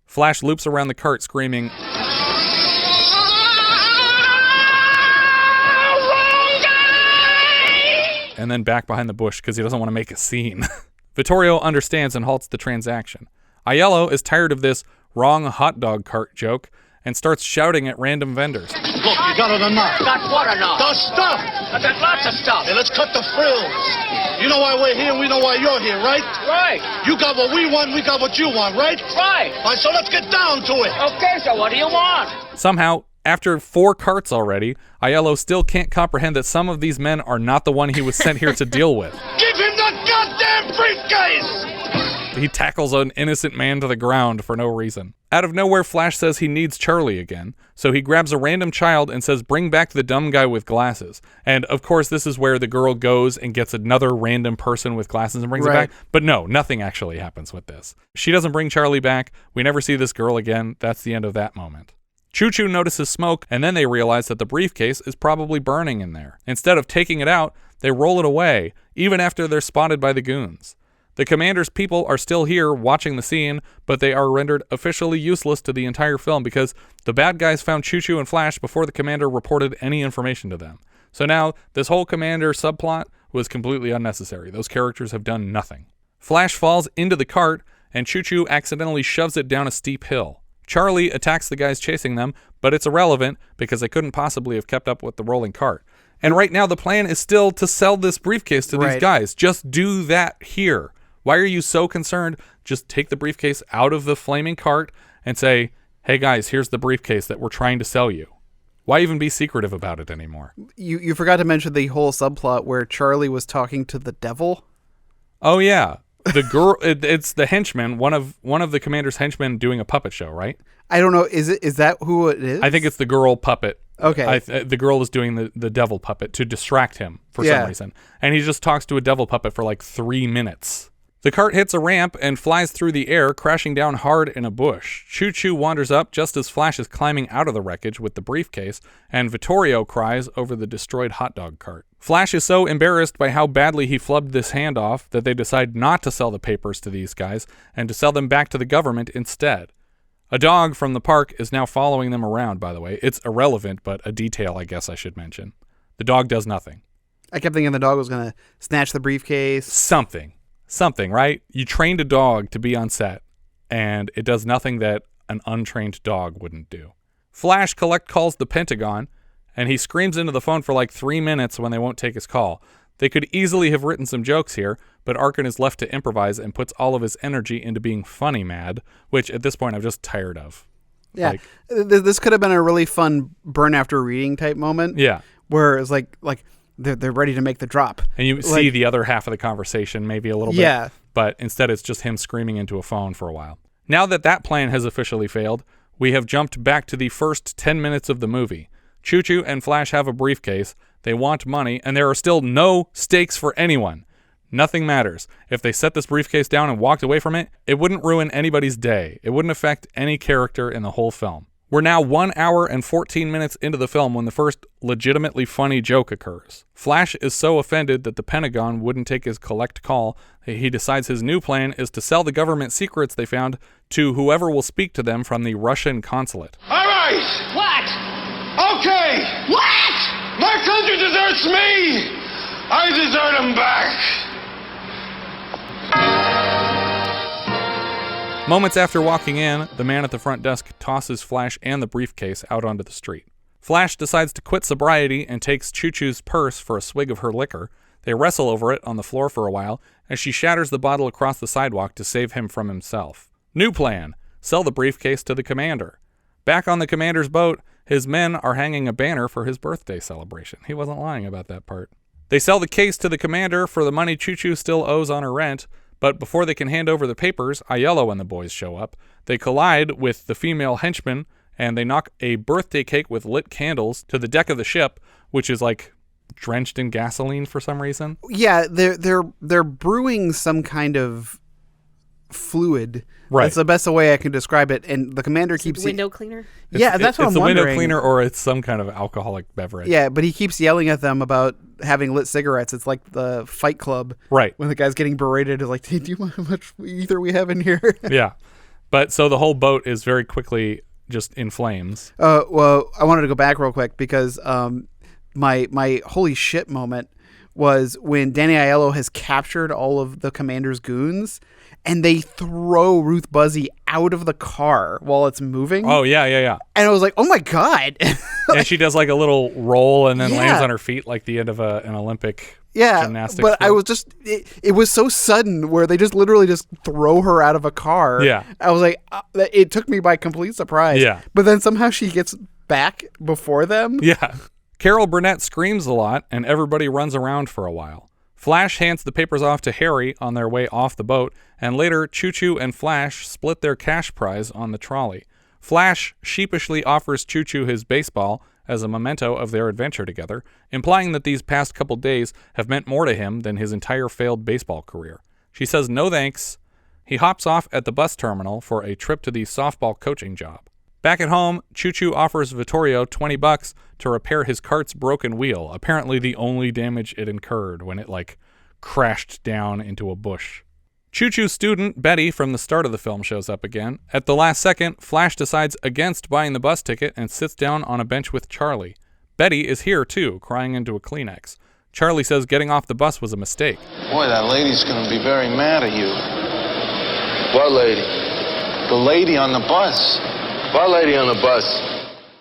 Flash loops around the cart screaming, and then back behind the bush because he doesn't want to make a scene. Vittorio understands and halts the transaction. Aiello is tired of this wrong hot dog cart joke and starts shouting at random vendors. Look, you got it or not? Got what or not? The stuff! I got lots of stuff. Hey, let's cut the frills. You know why we're here, and we know why you're here, right? Right. You got what we want, we got what you want, right? Right. All right, so let's get down to it. Okay, so what do you want? Somehow, after 4 carts already, Aiello still can't comprehend that some of these men are not the one he was sent here to deal with. Give him the goddamn briefcase! He tackles an innocent man to the ground for no reason. Out of nowhere, Flash says he needs Charlie again, so he grabs a random child and says, "Bring back the dumb guy with glasses." And of course, this is where the girl goes and gets another random person with glasses and brings it back. But no, nothing actually happens with this. She doesn't bring Charlie back. We never see this girl again. That's the end of that moment. Chu Chu notices smoke, and then they realize that the briefcase is probably burning in there. Instead of taking it out, they roll it away, even after they're spotted by the goons. The commander's people are still here watching the scene, but they are rendered officially useless to the entire film because the bad guys found Chu Chu and Flash before the commander reported any information to them. So now, this whole commander subplot was completely unnecessary. Those characters have done nothing. Flash falls into the cart, and Chu Chu accidentally shoves it down a steep hill. Charlie attacks the guys chasing them, but it's irrelevant because they couldn't possibly have kept up with the rolling cart. And right now, the plan is still to sell this briefcase to these guys. Just do that here. Why are you so concerned? Just take the briefcase out of the flaming cart and say, "Hey guys, here's the briefcase that we're trying to sell you." Why even be secretive about it anymore? You forgot to mention the whole subplot where Charlie was talking to the devil. Oh yeah, the girl. It's the henchman, one of the commander's henchmen doing a puppet show, right? I don't know. Is that who it is? I think it's the girl puppet. Okay. The girl is doing the devil puppet to distract him for some reason, and he just talks to a devil puppet for like 3 minutes. The cart hits a ramp and flies through the air, crashing down hard in a bush. Chu Chu wanders up just as Flash is climbing out of the wreckage with the briefcase, and Vittorio cries over the destroyed hot dog cart. Flash is so embarrassed by how badly he flubbed this handoff that they decide not to sell the papers to these guys and to sell them back to the government instead. A dog from the park is now following them around, by the way. It's irrelevant, but a detail I guess I should mention. The dog does nothing. I kept thinking the dog was going to snatch the briefcase. Something, right? You trained a dog to be on set, and it does nothing that an untrained dog wouldn't do. Flash calls the Pentagon, and he screams into the phone for like 3 minutes when they won't take his call. They could easily have written some jokes here, but Arkin is left to improvise and puts all of his energy into being funny mad, which at this point I'm just tired of. Yeah, this could have been a really fun burn after reading type moment. Yeah. Where it's like they're ready to make the drop. And you see the other half of the conversation maybe a little bit. Yeah. But instead it's just him screaming into a phone for a while. Now that plan has officially failed, we have jumped back to the first 10 minutes of the movie. Chu Chu and Flash have a briefcase, they want money, and there are still no stakes for anyone. Nothing matters. If they set this briefcase down and walked away from it, it wouldn't ruin anybody's day. It wouldn't affect any character in the whole film. We're now 1 hour and 14 minutes into the film when the first legitimately funny joke occurs. Flash is so offended that the Pentagon wouldn't take his collect call that he decides his new plan is to sell the government secrets they found to whoever will speak to them from the Russian consulate. All right! What? Okay! What? My country deserts me! I desert him back! Moments after walking in, the man at the front desk tosses Flash and the briefcase out onto the street. Flash decides to quit sobriety and takes Chu Chu's purse for a swig of her liquor. They wrestle over it on the floor for a while as she shatters the bottle across the sidewalk to save him from himself. New plan: sell the briefcase to the commander. Back on the commander's boat, his men are hanging a banner for his birthday celebration. He wasn't lying about that part. They sell the case to the commander for the money Chu Chu still owes on her rent, but before they can hand over the papers, Aiello and the boys show up. They collide with the female henchman, and they knock a birthday cake with lit candles to the deck of the ship, which is like drenched in gasoline for some reason. Yeah, they're brewing some kind of fluid. Right. That's the best way I can describe it. And the commander keeps window cleaner. Yeah, that's what I'm wondering. It's a window cleaner, or it's some kind of alcoholic beverage. Yeah, but he keeps yelling at them about having lit cigarettes. It's like the Fight Club. Right. When the guy's getting berated, is like, "Do you want how much ether we have in here?" Yeah. But so the whole boat is very quickly just in flames. Well, I wanted to go back real quick because my holy shit moment was when Danny Aiello has captured all of the commander's goons, and they throw Ruth Buzzi out of the car while it's moving. Oh, yeah. And I was like, oh my God. And she does like a little roll and then lands on her feet like the end of an Olympic gymnastics. But field. I was just, it was so sudden where they just literally just throw her out of a car. Yeah. I was like, it took me by complete surprise. Yeah. But then somehow she gets back before them. Yeah. Carol Burnett screams a lot, and everybody runs around for a while. Flash hands the papers off to Harry on their way off the boat, and later Chu Chu and Flash split their cash prize on the trolley. Flash sheepishly offers Chu Chu his baseball as a memento of their adventure together, implying that these past couple days have meant more to him than his entire failed baseball career. She says no thanks. He hops off at the bus terminal for a trip to the softball coaching job. Back at home, Chu Chu offers Vittorio $20 to repair his cart's broken wheel, apparently the only damage it incurred when it, crashed down into a bush. Chu Chu's student, Betty, from the start of the film shows up again. At the last second, Flash decides against buying the bus ticket and sits down on a bench with Charlie. Betty is here, too, crying into a Kleenex. Charlie says getting off the bus was a mistake. Boy, that lady's gonna be very mad at you. What lady? The lady on the bus. What lady on the bus?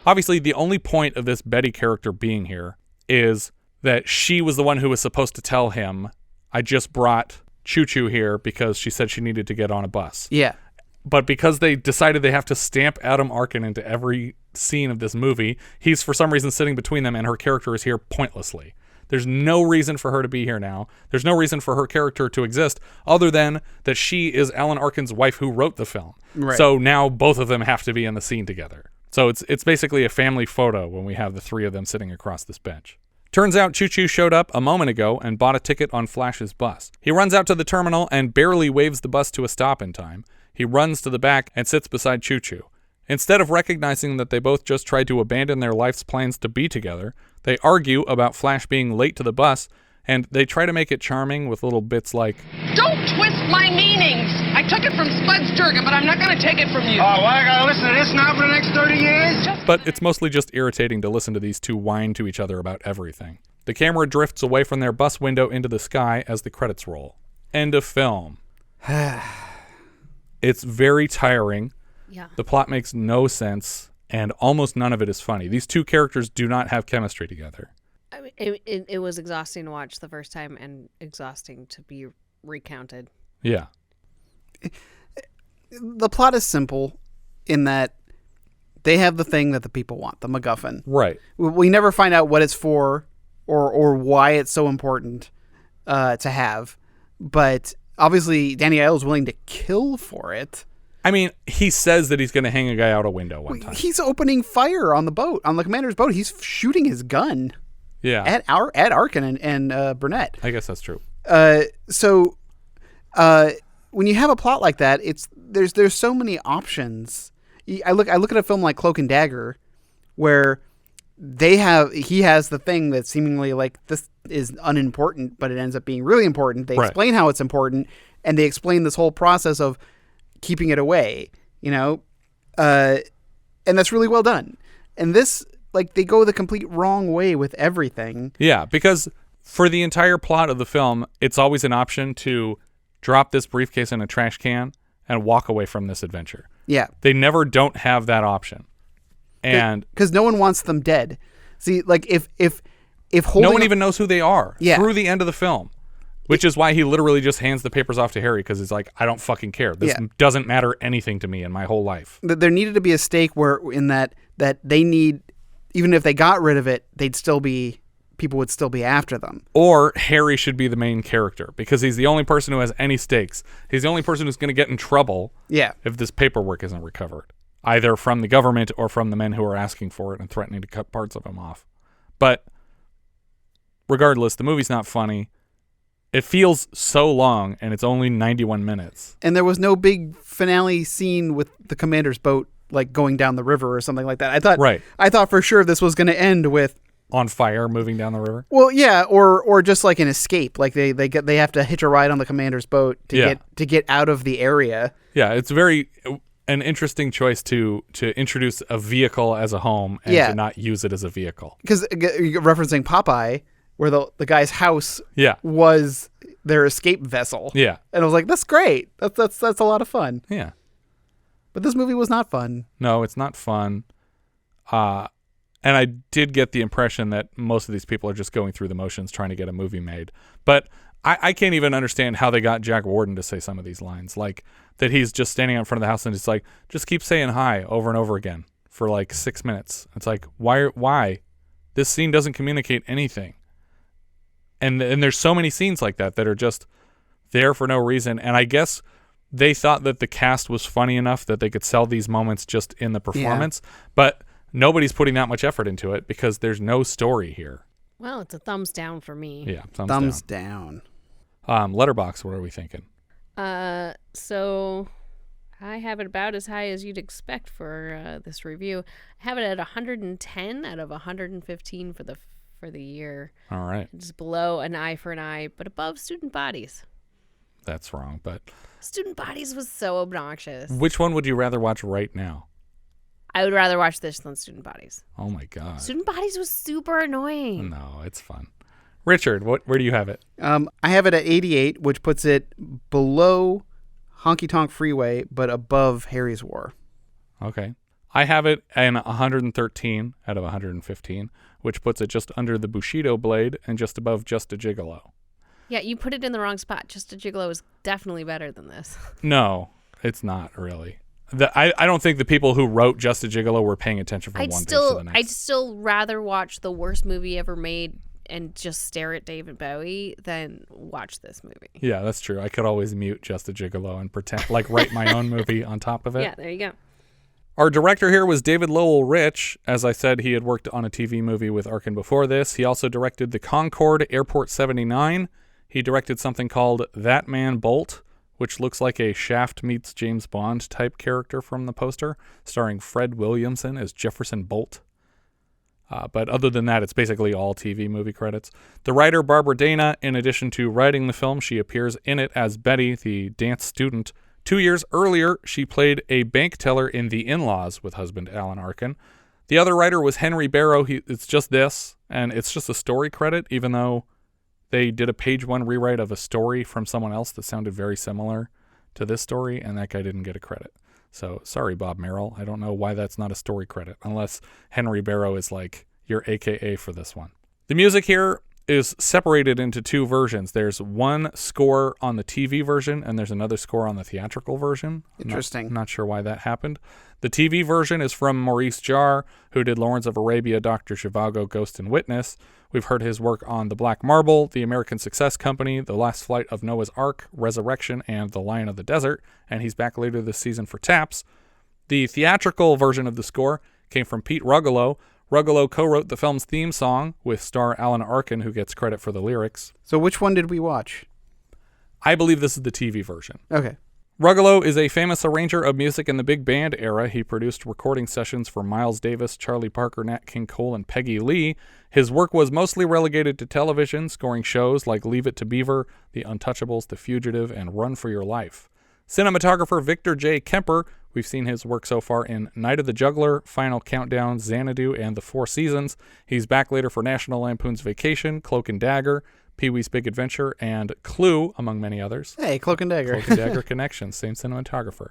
Obviously, the only point of this Betty character being here is that she was the one who was supposed to tell him, I just brought Chu Chu here because she said she needed to get on a bus. Yeah. But because they decided they have to stamp Adam Arkin into every scene of this movie, he's for some reason sitting between them, and her character is here pointlessly. There's no reason for her to be here now. There's no reason for her character to exist other than that she is Alan Arkin's wife who wrote the film. Right. So now both of them have to be in the scene together. So it's basically a family photo when we have the three of them sitting across this bench. Turns out Chu Chu showed up a moment ago and bought a ticket on Flash's bus. He runs out to the terminal and barely waves the bus to a stop in time. He runs to the back and sits beside Chu Chu. Instead of recognizing that they both just tried to abandon their life's plans to be together, they argue about Flash being late to the bus, and they try to make it charming with little bits like, "Don't twist my meanings. I took it from Spud's Durga, but I'm not going to take it from you." Oh, well, I gotta listen to this now for the next 30 years? But it's mostly just irritating to listen to these two whine to each other about everything. The camera drifts away from their bus window into the sky as the credits roll. End of film. It's very tiring. Yeah. The plot makes no sense, and almost none of it is funny. These two characters do not have chemistry together. I mean, it was exhausting to watch the first time and exhausting to be recounted. Yeah. The plot is simple in that they have the thing that the people want, the MacGuffin. Right. We never find out what it's for or why it's so important to have. But obviously, Danny Aiello is willing to kill for it. I mean, he says that he's going to hang a guy out a window one time. He's opening fire on the boat, on the commander's boat. He's shooting his gun. Yeah. At Arkin and Burnett. I guess that's true. So when you have a plot like that, there's so many options. I look at a film like Cloak and Dagger, where he has the thing that seemingly like this is unimportant, but it ends up being really important. They explain how it's important, and they explain this whole process of keeping it away, and that's really well done. And this, they go the complete wrong way with everything. Yeah, because for the entire plot of the film, it's always an option to drop this briefcase in a trash can and walk away from this adventure. Yeah. They never don't have that option. And because no one wants them dead. See, if holding no one even knows who they are through the end of the film. Which is why he literally just hands the papers off to Harry, because he's like, I don't fucking care. This doesn't matter anything to me in my whole life. There needed to be a stake where in that they need, even if they got rid of it, people would still be after them. Or Harry should be the main character, because he's the only person who has any stakes. He's the only person who's going to get in trouble if this paperwork isn't recovered, either from the government or from the men who are asking for it and threatening to cut parts of him off. But regardless, the movie's not funny. It feels so long, and it's only 91 minutes. And there was no big finale scene with the commander's boat like going down the river or something like that. I thought for sure this was going to end with on fire moving down the river. Well, yeah, or just like an escape. Like they have to hitch a ride on the commander's boat to get out of the area. Yeah, it's an interesting choice to introduce a vehicle as a home and to not use it as a vehicle. Because referencing Popeye, where the guy's house was their escape vessel. Yeah. And I was like, that's great. That's a lot of fun. Yeah. But this movie was not fun. No, it's not fun. And I did get the impression that most of these people are just going through the motions trying to get a movie made. But I can't even understand how they got Jack Warden to say some of these lines. Like that he's just standing out in front of the house and it's like, just keep saying hi over and over again for like 6 minutes. It's like, why? This scene doesn't communicate anything. And there's so many scenes like that are just there for no reason. And I guess they thought that the cast was funny enough that they could sell these moments just in the performance. Yeah. But nobody's putting that much effort into it because there's no story here. Well, it's a thumbs down for me. Yeah, thumbs down. Letterboxd, what are we thinking? So I have it about as high as you'd expect for this review. I have it at 110 out of 115 for the year. All right. It's below An Eye for an Eye, but above Student Bodies. That's wrong, but Student Bodies was so obnoxious. Which one would you rather watch right now? I would rather watch this than Student Bodies. Oh my God. Student Bodies was super annoying. No, it's fun. Richard, where do you have it? I have it at 88, which puts it below Honky Tonk Freeway, but above Harry's War. Okay. I have it in 113 out of 115, which puts it just under the Bushido Blade and just above Just a Gigolo. Yeah, you put it in the wrong spot. Just a Gigolo is definitely better than this. No, it's not really. I don't think the people who wrote Just a Gigolo were paying attention from one page to the next. I'd still rather watch the worst movie ever made and just stare at David Bowie than watch this movie. Yeah, that's true. I could always mute Just a Gigolo and pretend like write my own movie on top of it. Yeah, there you go. Our director here was David Lowell Rich. As I said, he had worked on a TV movie with Arkin before this. He also directed The Concorde, Airport 79. He directed something called That Man Bolt, which looks like a Shaft meets James Bond type character from the poster, starring Fred Williamson as Jefferson Bolt. But other than that, it's basically all TV movie credits. The writer, Barbara Dana, in addition to writing the film, she appears in it as Betty, the dance student. 2 years earlier, she played a bank teller in The In-Laws with husband Alan Arkin. The other writer was Henry Barrow. It's just this, and it's just a story credit, even though they did a page one rewrite of a story from someone else that sounded very similar to this story, and that guy didn't get a credit. So, sorry, Bob Merrill. I don't know why that's not a story credit, unless Henry Barrow is like your AKA for this one. The music here is separated into two versions. There's one score on the TV version, and there's another score on the theatrical version. Interesting. I'm not sure why that happened. The TV version is from Maurice Jarre, who did Lawrence of Arabia, Dr. Zhivago, Ghost and Witness. We've heard his work on The Black Marble, The American Success Company, The Last Flight of Noah's Ark, Resurrection, and The Lion of the Desert, and he's back later this season for Taps. The theatrical version of the score came from Pete Rugelow. Rugelow co-wrote the film's theme song with star Alan Arkin, who gets credit for the lyrics. So which one did we watch? I believe this is the TV version. Okay. Rugelow is a famous arranger of music in the big band era. He produced recording sessions for Miles Davis, Charlie Parker, Nat King Cole, and Peggy Lee. His work was mostly relegated to television, scoring shows like Leave It to Beaver, The Untouchables, The Fugitive, and Run for Your Life. Cinematographer Victor J. Kemper, we've seen his work so far in Night of the Juggler, Final Countdown, Xanadu, and The Four Seasons. He's back later for National Lampoon's Vacation, Cloak and Dagger, Pee-wee's Big Adventure, and Clue, among many others. Hey, Cloak and Dagger. Cloak and Dagger Connection, same cinematographer.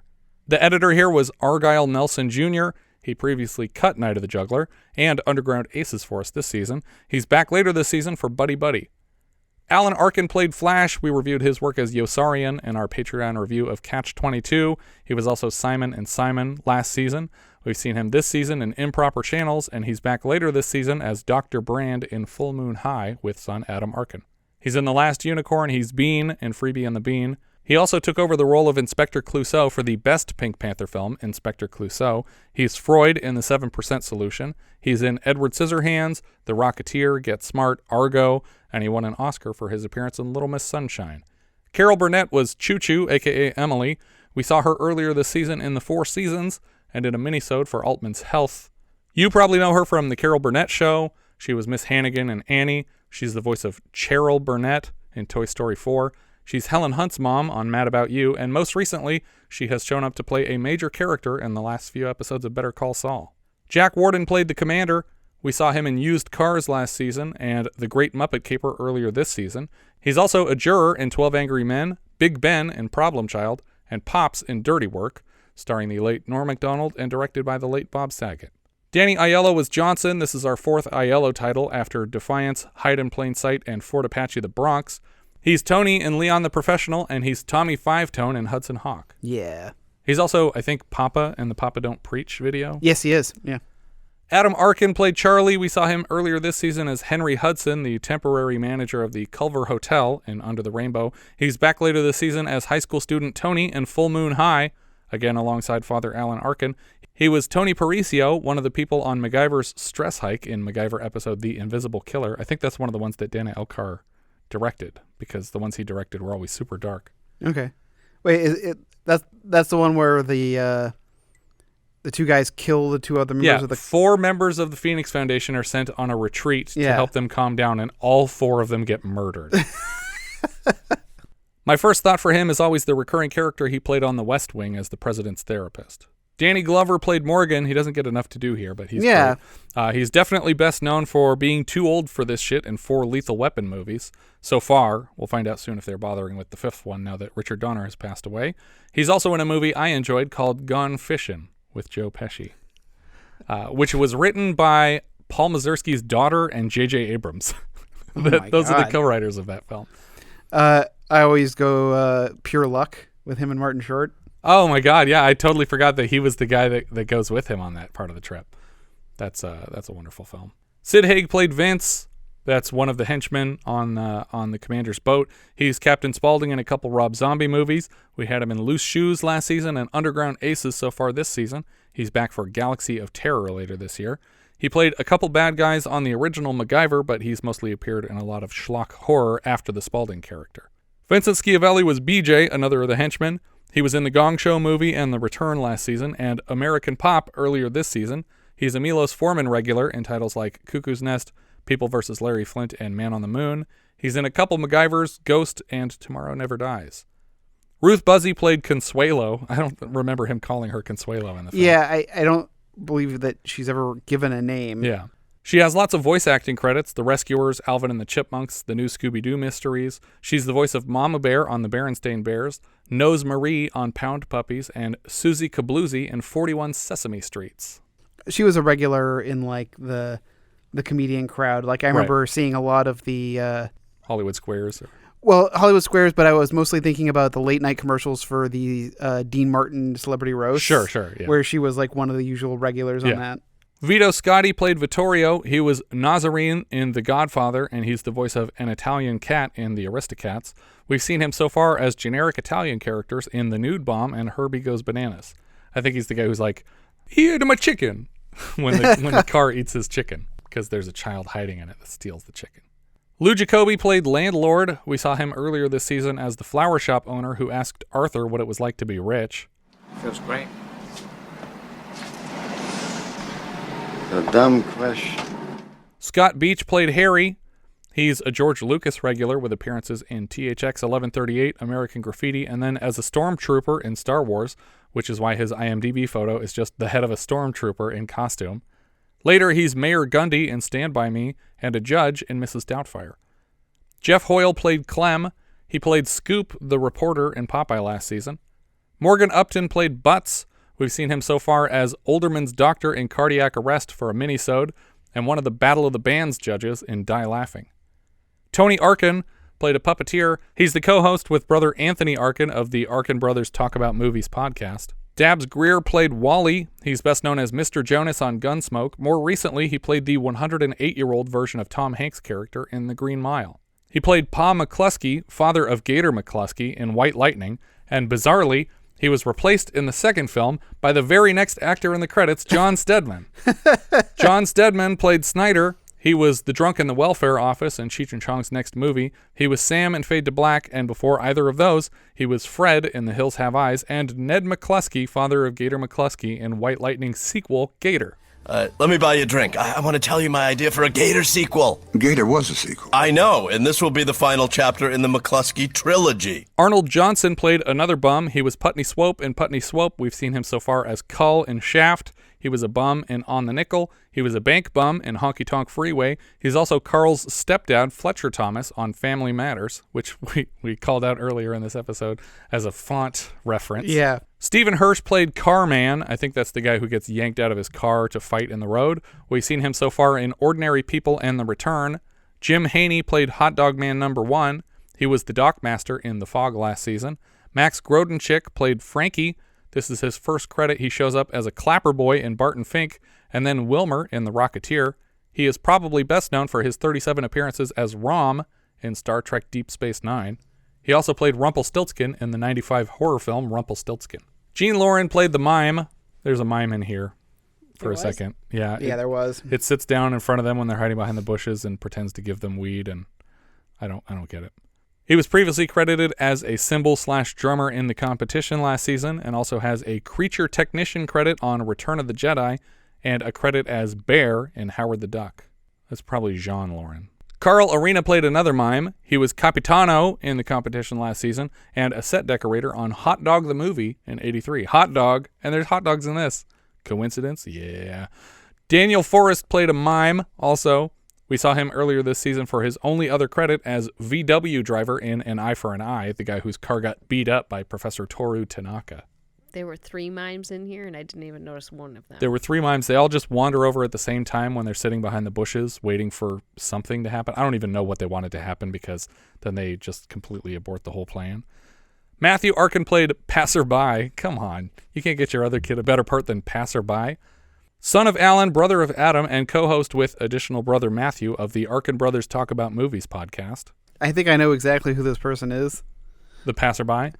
The editor here was Argyle Nelson Jr. He previously cut Night of the Juggler and Underground Aces for us this season. He's back later this season for Buddy Buddy. Alan Arkin played Flash. We reviewed his work as Yossarian in our Patreon review of Catch-22. He was also Simon and Simon last season. We've seen him this season in Improper Channels, and he's back later this season as Dr. Brand in Full Moon High with son Adam Arkin. He's in The Last Unicorn. He's Bean in Freebie and the Bean. He also took over the role of Inspector Clouseau for the best Pink Panther film, Inspector Clouseau. He's Freud in The 7% Solution. He's in Edward Scissorhands, The Rocketeer, Get Smart, Argo, and he won an Oscar for his appearance in Little Miss Sunshine. Carol Burnett was Chu Chu, a.k.a. Emily. We saw her earlier this season in The Four Seasons and in a minisode for Altman's Health. You probably know her from The Carol Burnett Show. She was Miss Hannigan in Annie. She's the voice of Cheryl Burnett in Toy Story 4. She's Helen Hunt's mom on Mad About You, and most recently, she has shown up to play a major character in the last few episodes of Better Call Saul. Jack Warden played the commander. We saw him in Used Cars last season and The Great Muppet Caper earlier this season. He's also a juror in 12 Angry Men, Big Ben in Problem Child, and Pops in Dirty Work, starring the late Norm Macdonald and directed by the late Bob Saget. Danny Aiello was Johnson. This is our fourth Aiello title after Defiance, Hide in Plain Sight, and Fort Apache the Bronx. He's Tony in Leon the Professional, and he's Tommy Five-Tone in Hudson Hawk. Yeah. He's also, I think, Papa in the Papa Don't Preach video. Yes, he is. Yeah. Adam Arkin played Charlie. We saw him earlier this season as Henry Hudson, the temporary manager of the Culver Hotel in Under the Rainbow. He's back later this season as high school student Tony in Full Moon High, again alongside Father Alan Arkin. He was Tony Parisio, one of the people on MacGyver's stress hike in MacGyver episode The Invisible Killer. I think that's one of the ones that Dana Elcar directed, because the ones he directed were always super dark. Okay. Wait, that's the one where the two guys kill the two other members of the... 4 members of the Phoenix Foundation are sent on a retreat to help them calm down, and all 4 of them get murdered. My first thought for him is always the recurring character he played on The West Wing as the president's therapist. Danny Glover played Morgan. He doesn't get enough to do here, but he's great. He's definitely best known for being too old for this shit in 4 Lethal Weapon movies. So far, we'll find out soon if they're bothering with the 5th one now that Richard Donner has passed away. He's also in a movie I enjoyed called Gone Fishin' with Joe Pesci, which was written by Paul Mazursky's daughter and J.J. Abrams. Those are the co-writers of that film. I always go Pure Luck with him and Martin Short. Oh my God, yeah, I totally forgot that he was the guy that goes with him on that part of the trip. That's a wonderful film. Sid Haig played Vince. That's one of the henchmen on the commander's boat. He's Captain Spaulding in a couple Rob Zombie movies. We had him in Loose Shoes last season and Underground Aces so far this season. He's back for Galaxy of Terror later this year. He played a couple bad guys on the original MacGyver, but he's mostly appeared in a lot of schlock horror after the Spaulding character. Vincent Schiavelli was BJ, another of the henchmen. He was in the Gong Show movie and The Return last season, and American Pop earlier this season. He's a Milos Forman regular in titles like Cuckoo's Nest, People vs. Larry Flint, and Man on the Moon. He's in a couple MacGyvers, Ghost, and Tomorrow Never Dies. Ruth Buzzi played Consuelo. I don't remember him calling her Consuelo in the film. Yeah, I don't believe that she's ever given a name. Yeah. She has lots of voice acting credits: The Rescuers, Alvin and the Chipmunks, The New Scooby-Doo Mysteries. She's the voice of Mama Bear on The Berenstain Bears, Nose Marie on Pound Puppies, and Susie Kabloozy in 41 Sesame Streets. She was a regular in like the comedian crowd. Like I remember seeing a lot of the Hollywood Squares. Well, Hollywood Squares, but I was mostly thinking about the late night commercials for the Dean Martin Celebrity Roast. Sure, yeah. Where she was like one of the usual regulars on that. Vito Scotti played Vittorio. He was Nazarene in The Godfather, and he's the voice of an Italian cat in The Aristocats. We've seen him so far as generic Italian characters in The Nude Bomb and Herbie Goes Bananas. I think he's the guy who's like, "He ate my chicken," when the car eats his chicken, because there's a child hiding in it that steals the chicken. Lou Jacobi played Landlord. We saw him earlier this season as the flower shop owner who asked Arthur what it was like to be rich. Feels great. A dumb question. Scott Beach played Harry. He's a George Lucas regular with appearances in THX 1138, American Graffiti, and then as a stormtrooper in Star Wars, which is why his IMDb photo is just the head of a stormtrooper in costume. Later, he's Mayor Gundy in Stand By Me and a judge in Mrs. Doubtfire. Jeff Hoyle played Clem. He played Scoop, the reporter, in Popeye last season. Morgan Upton played Butts. We've seen him so far as Olderman's doctor in Cardiac Arrest for a minisode, and one of the Battle of the Bands judges in Die Laughing. Tony Arkin played a puppeteer. He's the co-host with brother Anthony Arkin of the Arkin Brothers Talk About Movies podcast. Dabbs Greer played Wally. He's best known as Mr. Jonas on Gunsmoke. More recently, he played the 108-year-old version of Tom Hanks' character in The Green Mile. He played Pa McCluskey, father of Gator McCluskey, in White Lightning, and bizarrely, he was replaced in the second film by the very next actor in the credits, John Stedman. John Stedman played Snyder. He was the drunk in the welfare office in Cheech and Chong's next movie. He was Sam in Fade to Black, and before either of those, he was Fred in The Hills Have Eyes, and Ned McCluskey, father of Gator McCluskey, in White Lightning's sequel, Gator. Let me buy you a drink. I want to tell you my idea for a Gator sequel. Gator was a sequel. I know, and this will be the final chapter in the McCluskey trilogy. Arnold Johnson played another bum. He was Putney Swope in Putney Swope. We've seen him so far as Cull in Shaft. He was a bum in On the Nickel. He was a bank bum in Honky Tonk Freeway. He's also Carl's stepdad, Fletcher Thomas, on Family Matters, which we called out earlier in this episode as a font reference. Yeah. Stephen Hirsch played Carman. I think that's the guy who gets yanked out of his car to fight in the road. We've seen him so far in Ordinary People and The Return. Jim Haney played Hot Dog Man No. 1. He was the Dockmaster in The Fog last season. Max Grodenchik played Frankie. This is his first credit. He shows up as a clapper boy in Barton Fink, and then Wilmer in The Rocketeer. He is probably best known for his 37 appearances as Rom in Star Trek Deep Space Nine. He also played Rumpelstiltskin in the 95 horror film Rumpelstiltskin. Gene Loran played the mime. There's a mime in here for a second. Yeah, there was. It sits down in front of them when they're hiding behind the bushes and pretends to give them weed, and I don't get it. He was previously credited as a cymbal/drummer in The Competition last season, and also has a creature technician credit on Return of the Jedi, and a credit as Bear in Howard the Duck. That's probably Jean Loran. Carl Arena played another mime. He was Capitano in The Competition last season, and a set decorator on Hot Dog the Movie in '83. Hot Dog, and there's hot dogs in this. Coincidence? Yeah. Daniel Forrest played a mime also. We saw him earlier this season for his only other credit as VW driver in An Eye for an Eye, the guy whose car got beat up by Professor Toru Tanaka. There were 3 mimes in here, and I didn't even notice one of them. There were 3 mimes. They all just wander over at the same time when they're sitting behind the bushes waiting for something to happen. I don't even know what they wanted to happen, because then they just completely abort the whole plan. Matthew Arkin played Passerby. Come on. You can't get your other kid a better part than Passerby. Son of Alan, brother of Adam, and co-host with additional brother Matthew of the Arkin Brothers Talk About Movies podcast. I think I know exactly who this person is. The passerby?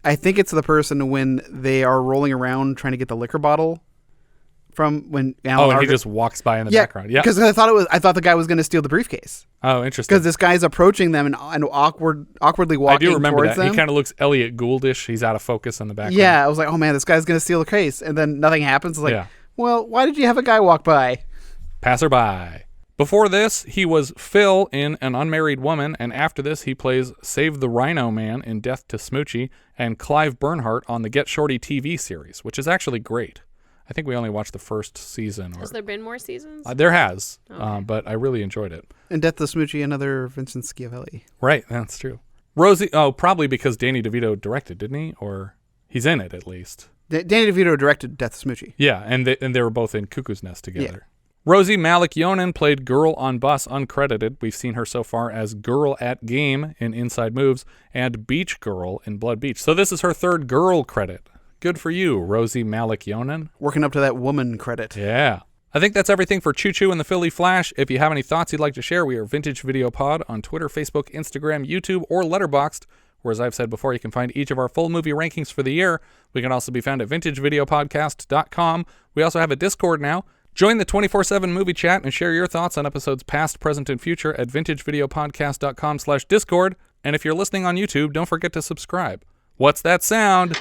I think it's the person when they are rolling around trying to get the liquor bottle from when Alan and he just walks by in the background. Yeah, because I thought the guy was going to steal the briefcase. Oh, interesting. Because this guy's approaching them and awkwardly walking. I do remember towards that. them. He kind of looks Elliot Gouldish. He's out of focus in the background. Yeah, I was like, oh man, this guy's going to steal the case, and then nothing happens. It's like, well, why did you have a guy walk by? Passerby. Before this, he was Phil in An Unmarried Woman, and after this, he plays Save the Rhino Man in Death to Smoochie, and Clive Bernhardt on the Get Shorty TV series, which is actually great. I think we only watched the first season. Has there been more seasons? There has, Okay. but I really enjoyed it. And Death to Smoochie, another Vincent Schiavelli. Right, that's true. Rosie, probably because Danny DeVito directed, didn't he? Or he's in it, at least. Danny DeVito directed Death to Smoochie. Yeah, and they were both in Cuckoo's Nest together. Yeah. Rosie Malik-Yonan played Girl on Bus uncredited. We've seen her so far as Girl at Game in Inside Moves and Beach Girl in Blood Beach. So this is her 3rd girl credit. Good for you, Rosie Malik-Yonan. Working up to that woman credit. Yeah. I think that's everything for Chu Chu and the Philly Flash. If you have any thoughts you'd like to share, we are Vintage Video Pod on Twitter, Facebook, Instagram, YouTube, or Letterboxd, where, as I've said before, you can find each of our full movie rankings for the year. We can also be found at vintagevideopodcast.com. We also have a Discord now. Join the 24/7 movie chat and share your thoughts on episodes past, present, and future at vintagevideopodcast.com/Discord. And if you're listening on YouTube, don't forget to subscribe. What's that sound?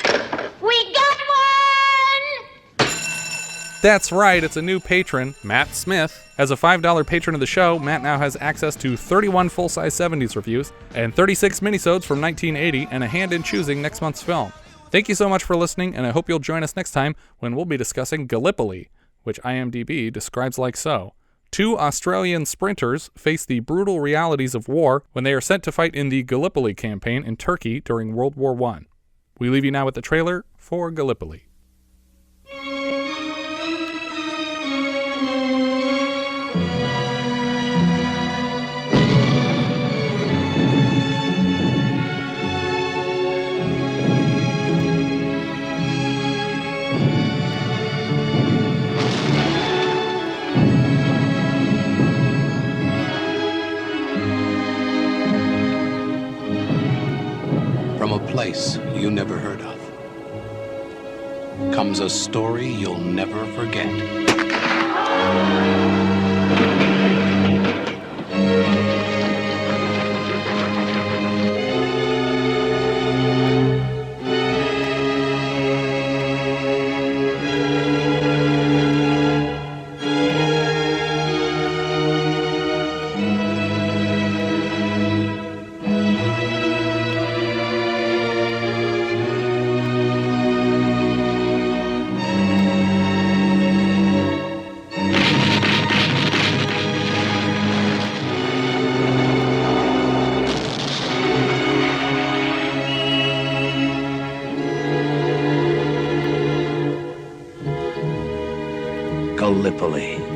We got one! That's right, it's a new patron, Matt Smith. As a $5 patron of the show, Matt now has access to 31 full-size 70s reviews and 36 minisodes from 1980 and a hand in choosing next month's film. Thank you so much for listening, and I hope you'll join us next time when we'll be discussing Gallipoli, which IMDb describes like so. 2 Australian sprinters face the brutal realities of war when they are sent to fight in the Gallipoli campaign in Turkey during World War I. We leave you now with the trailer for Gallipoli. From a place you never heard of comes a story you'll never forget. Gallipoli.